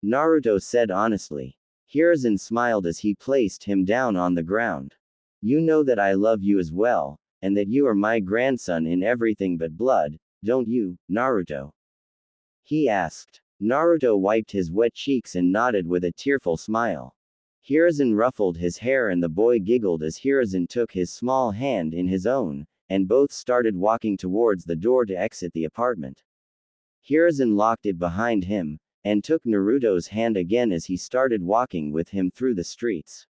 S1: Naruto said honestly. Hiruzen smiled as he placed him down on the ground. You know that I love you as well, and that you are my grandson in everything but blood, don't you, Naruto? He asked. Naruto wiped his wet cheeks and nodded with a tearful smile. Hiruzen ruffled his hair and the boy giggled as Hiruzen took his small hand in his own, and both started walking towards the door to exit the apartment. Hiruzen locked it behind him, and took Naruto's hand again as he started walking with him through the streets.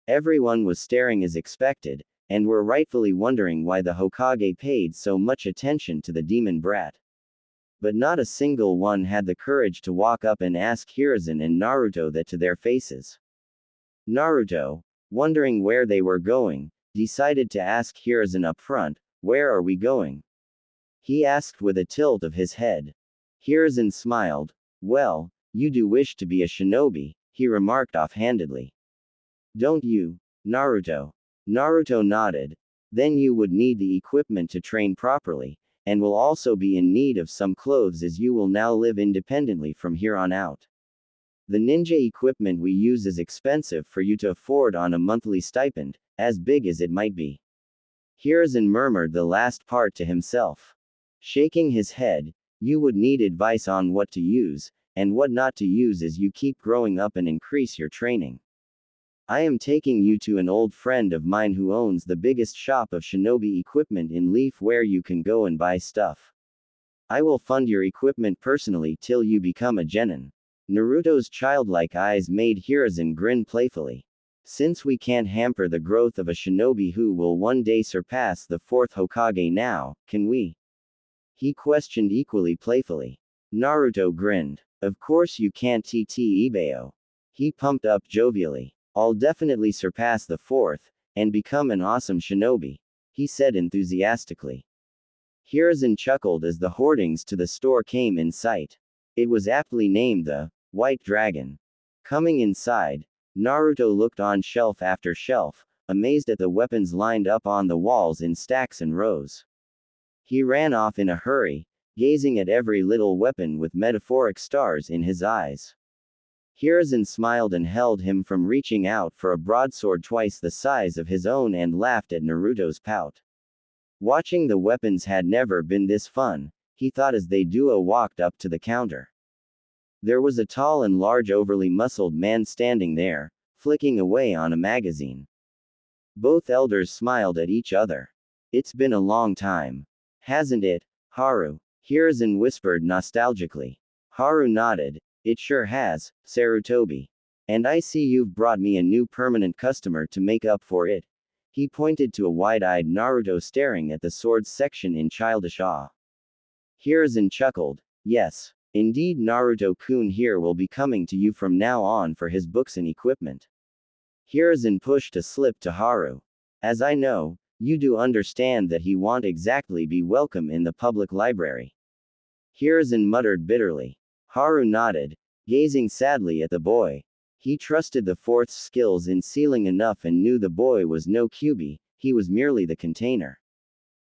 S1: Everyone was staring as expected, and were rightfully wondering why the Hokage paid so much attention to the demon brat. But not a single one had the courage to walk up and ask Hiruzen and Naruto that to their faces. Naruto, wondering where they were going, decided to ask Hiruzen up front, "Where are we going?" He asked with a tilt of his head. Hiruzen smiled. "Well, you do wish to be a shinobi," he remarked offhandedly. "Don't you, Naruto?" Naruto nodded. "Then you would need the equipment to train properly, and will also be in need of some clothes as you will now live independently from here on out. The ninja equipment we use is expensive for you to afford on a monthly stipend, as big as it might be." Hiruzen murmured the last part to himself. Shaking his head, "You would need advice on what to use, and what not to use as you keep growing up and increase your training. I am taking you to an old friend of mine who owns the biggest shop of shinobi equipment in Leaf where you can go and buy stuff. I will fund your equipment personally till you become a genin." Naruto's childlike eyes made Hiruzen grin playfully. "Since we can't hamper the growth of a shinobi who will one day surpass the fourth Hokage now, can we?" He questioned equally playfully. Naruto grinned. "Of course you can't. Ibeo." He pumped up jovially. "I'll definitely surpass the fourth, and become an awesome shinobi," he said enthusiastically. Hiruzen chuckled as the hoardings to the store came in sight. It was aptly named the White Dragon. Coming inside, Naruto looked on shelf after shelf, amazed at the weapons lined up on the walls in stacks and rows. He ran off in a hurry, gazing at every little weapon with metaphoric stars in his eyes. Hiruzen smiled and held him from reaching out for a broadsword twice the size of his own and laughed at Naruto's pout. Watching the weapons had never been this fun, he thought as they duo walked up to the counter. There was a tall and large overly muscled man standing there, flicking away on a magazine. Both elders smiled at each other. "It's been a long time. Hasn't it, Haru?" Hiruzen whispered nostalgically. Haru nodded. "It sure has, Sarutobi. And I see you've brought me a new permanent customer to make up for it." He pointed to a wide-eyed Naruto staring at the swords section in childish awe. Hiruzen chuckled. "Yes, indeed, Naruto-kun here will be coming to you from now on for his books and equipment." Hiruzen pushed a slip to Haru. "As I know, you do understand that he won't exactly be welcome in the public library." Hiruzen muttered bitterly. Haru nodded, gazing sadly at the boy. He trusted the fourth's skills in sealing enough and knew the boy was no Kyuubi, he was merely the container.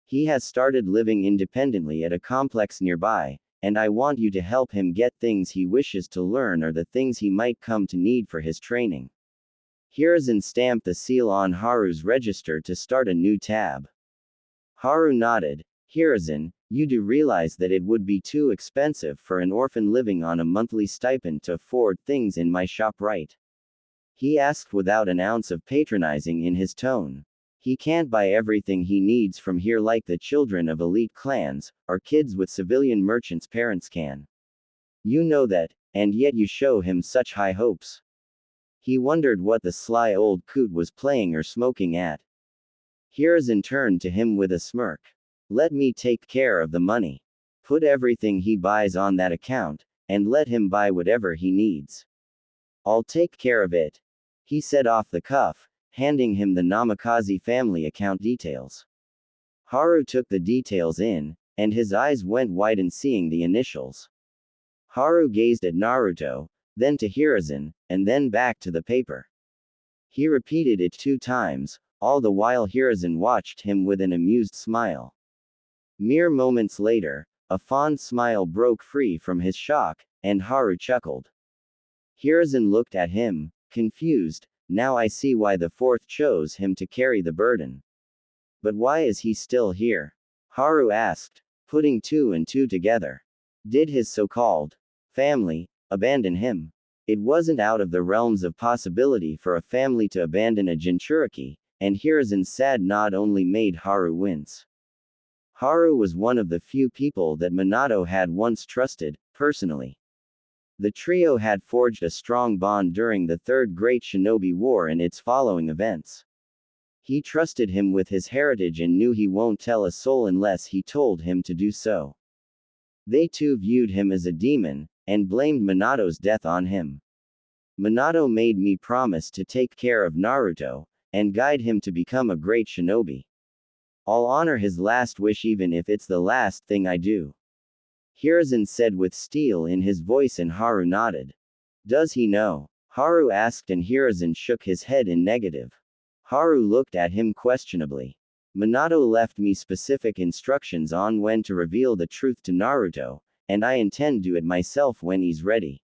S1: "He has started living independently at a complex nearby, and I want you to help him get things he wishes to learn or the things he might come to need for his training." Hiruzen stamped the seal on Haru's register to start a new tab. Haru nodded. "Hiruzen, you do realize that it would be too expensive for an orphan living on a monthly stipend to afford things in my shop, right?" He asked without an ounce of patronizing in his tone. "He can't buy everything he needs from here like the children of elite clans, or kids with civilian merchants' parents can. You know that, and yet you show him such high hopes." He wondered what the sly old coot was playing or smoking at. Hiruzen turned to him with a smirk. "Let me take care of the money. Put everything he buys on that account, and let him buy whatever he needs. I'll take care of it," he said off the cuff, handing him the Namikaze family account details. Haru took the details in, and his eyes went wide in seeing the initials. Haru gazed at Naruto, then to Hiruzen, and then back to the paper. He repeated it 2 times, all the while Hiruzen watched him with an amused smile. Mere moments later, a fond smile broke free from his shock, and Haru chuckled. Hiruzen looked at him, confused. Now I see why the fourth chose him to carry the burden. But why is he still here? Haru asked, putting 2 and 2 together. Did his so-called family abandon him? It wasn't out of the realms of possibility for a family to abandon a Jinchuriki, and Hiruzen's sad nod only made Haru wince. Haru was one of the few people that Minato had once trusted, personally. The trio had forged a strong bond during the Third Great Shinobi War and its following events. He trusted him with his heritage and knew he won't tell a soul unless he told him to do so. They too viewed him as a demon, and blamed Minato's death on him. Minato made me promise to take care of Naruto, and guide him to become a great shinobi. I'll honor his last wish even if it's the last thing I do. Hiruzen said with steel in his voice and Haru nodded. Does he know? Haru asked and Hiruzen shook his head in negative. Haru looked at him questionably. Minato left me specific instructions on when to reveal the truth to Naruto, and I intend to do it myself when he's ready.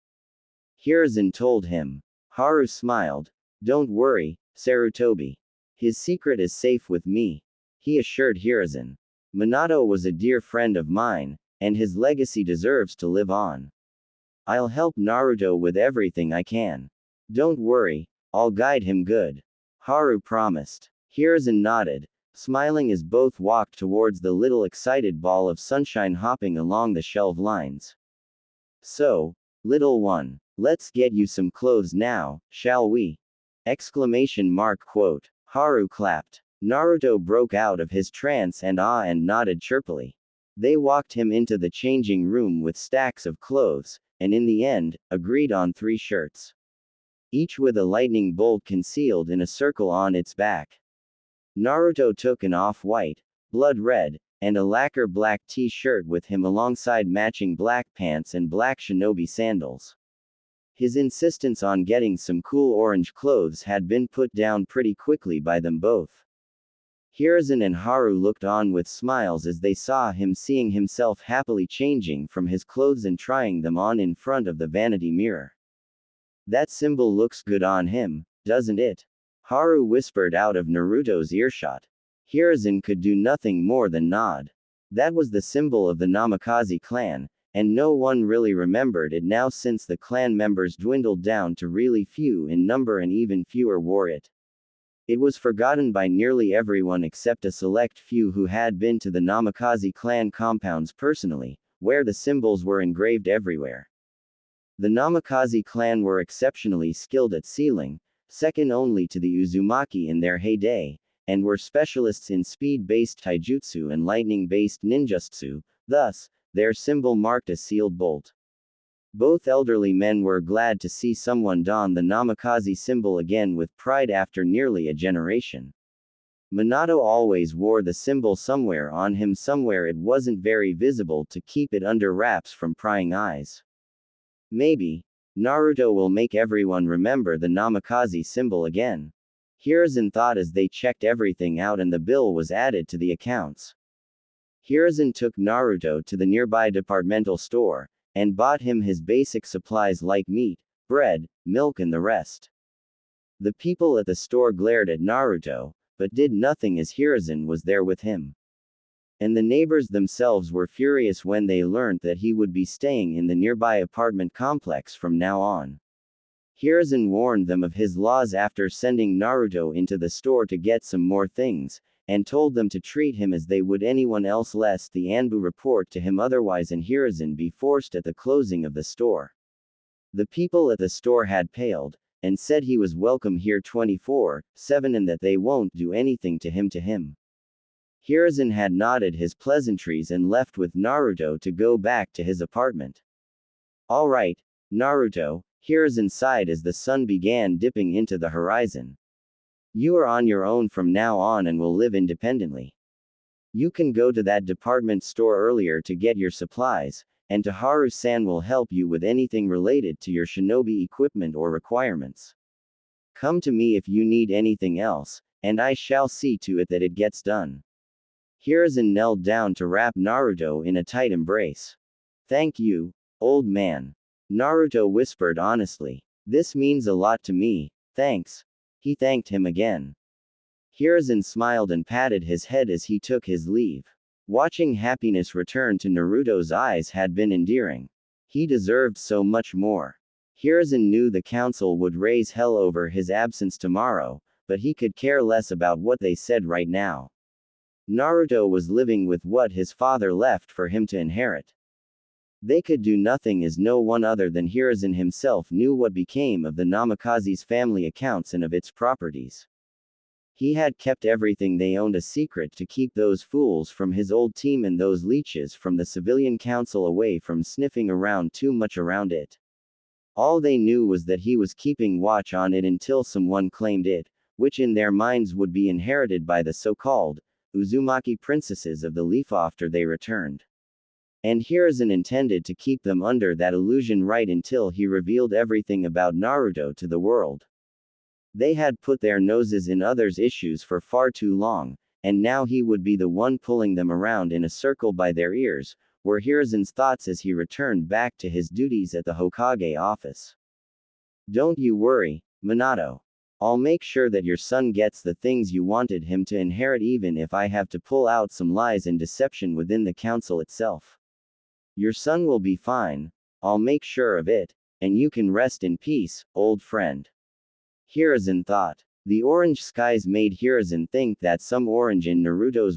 S1: Hiruzen told him. Haru smiled. Don't worry, Sarutobi. His secret is safe with me, he assured Hiruzen. Minato was a dear friend of mine, and his legacy deserves to live on. I'll help Naruto with everything I can. Don't worry, I'll guide him good. Haru promised. Hiruzen nodded, smiling as both walked towards the little excited ball of sunshine hopping along the shelf lines. So, little one, let's get you some clothes now, shall we? Quote. Haru clapped. Naruto broke out of his trance and nodded chirpily. They walked him into the changing room with stacks of clothes, and in the end, agreed on 3 shirts. Each with a lightning bolt concealed in a circle on its back. Naruto took an off-white, blood red, and a lacquer black t-shirt with him alongside matching black pants and black shinobi sandals. His insistence on getting some cool orange clothes had been put down pretty quickly by them both. Hiruzen and Haru looked on with smiles as they saw him seeing himself happily changing from his clothes and trying them on in front of the vanity mirror. That symbol looks good on him, doesn't it? Haru whispered out of Naruto's earshot. Hiruzen could do nothing more than nod. That was the symbol of the Namikaze clan, and no one really remembered it now since the clan members dwindled down to really few in number and even fewer wore it. It was forgotten by nearly everyone except a select few who had been to the Namikaze clan compounds personally, where the symbols were engraved everywhere. The Namikaze clan were exceptionally skilled at sealing, second only to the Uzumaki in their heyday, and were specialists in speed-based taijutsu and lightning-based ninjutsu, thus, their symbol marked a sealed bolt. Both elderly men were glad to see someone don the Namikaze symbol again with pride after nearly a generation. Minato always wore the symbol somewhere on him, somewhere it wasn't very visible to keep it under wraps from prying eyes. Maybe Naruto will make everyone remember the Namikaze symbol again. Hiruzen thought as they checked everything out and the bill was added to the accounts. Hiruzen took Naruto to the nearby departmental store, and bought him his basic supplies like meat, bread, milk and the rest. The people at the store glared at Naruto, but did nothing as Hiruzen was there with him. And the neighbors themselves were furious when they learned that he would be staying in the nearby apartment complex from now on. Hiruzen warned them of his laws after sending Naruto into the store to get some more things, and told them to treat him as they would anyone else lest the Anbu report to him otherwise and Hiruzen be forced at the closing of the store. The people at the store had paled, and said he was welcome here 24/7 and that they won't do anything to him. Hiruzen had nodded his pleasantries and left with Naruto to go back to his apartment. All right, Naruto, Hiruzen sighed as the sun began dipping into the horizon. You are on your own from now on and will live independently. You can go to that department store earlier to get your supplies, and Haru-san will help you with anything related to your shinobi equipment or requirements. Come to me if you need anything else, and I shall see to it that it gets done. Hiruzen knelt down to wrap Naruto in a tight embrace. Thank you, old man. Naruto whispered honestly. This means a lot to me, thanks. He thanked him again. Hiruzen smiled and patted his head as he took his leave. Watching happiness return to Naruto's eyes had been endearing. He deserved so much more. Hiruzen knew the council would raise hell over his absence tomorrow, but he could care less about what they said right now. Naruto was living with what his father left for him to inherit. They could do nothing as no one other than Hiruzen himself knew what became of the Namikaze's family accounts and of its properties. He had kept everything they owned a secret to keep those fools from his old team and those leeches from the civilian council away from sniffing around too much around it. All they knew was that he was keeping watch on it until someone claimed it, which in their minds would be inherited by the so-called Uzumaki princesses of the leaf after they returned. And Hiruzen intended to keep them under that illusion right until he revealed everything about Naruto to the world. They had put their noses in others' issues for far too long, and now he would be the one pulling them around in a circle by their ears, were Hiruzen's thoughts as he returned back to his duties at the Hokage office. Don't you worry, Minato. I'll make sure that your son gets the things you wanted him to inherit even if I have to pull out some lies and deception within the council itself. Your son will be fine, I'll make sure of it, and you can rest in peace, old friend. Hiruzen thought. The orange skies made Hiruzen think that some orange in Naruto's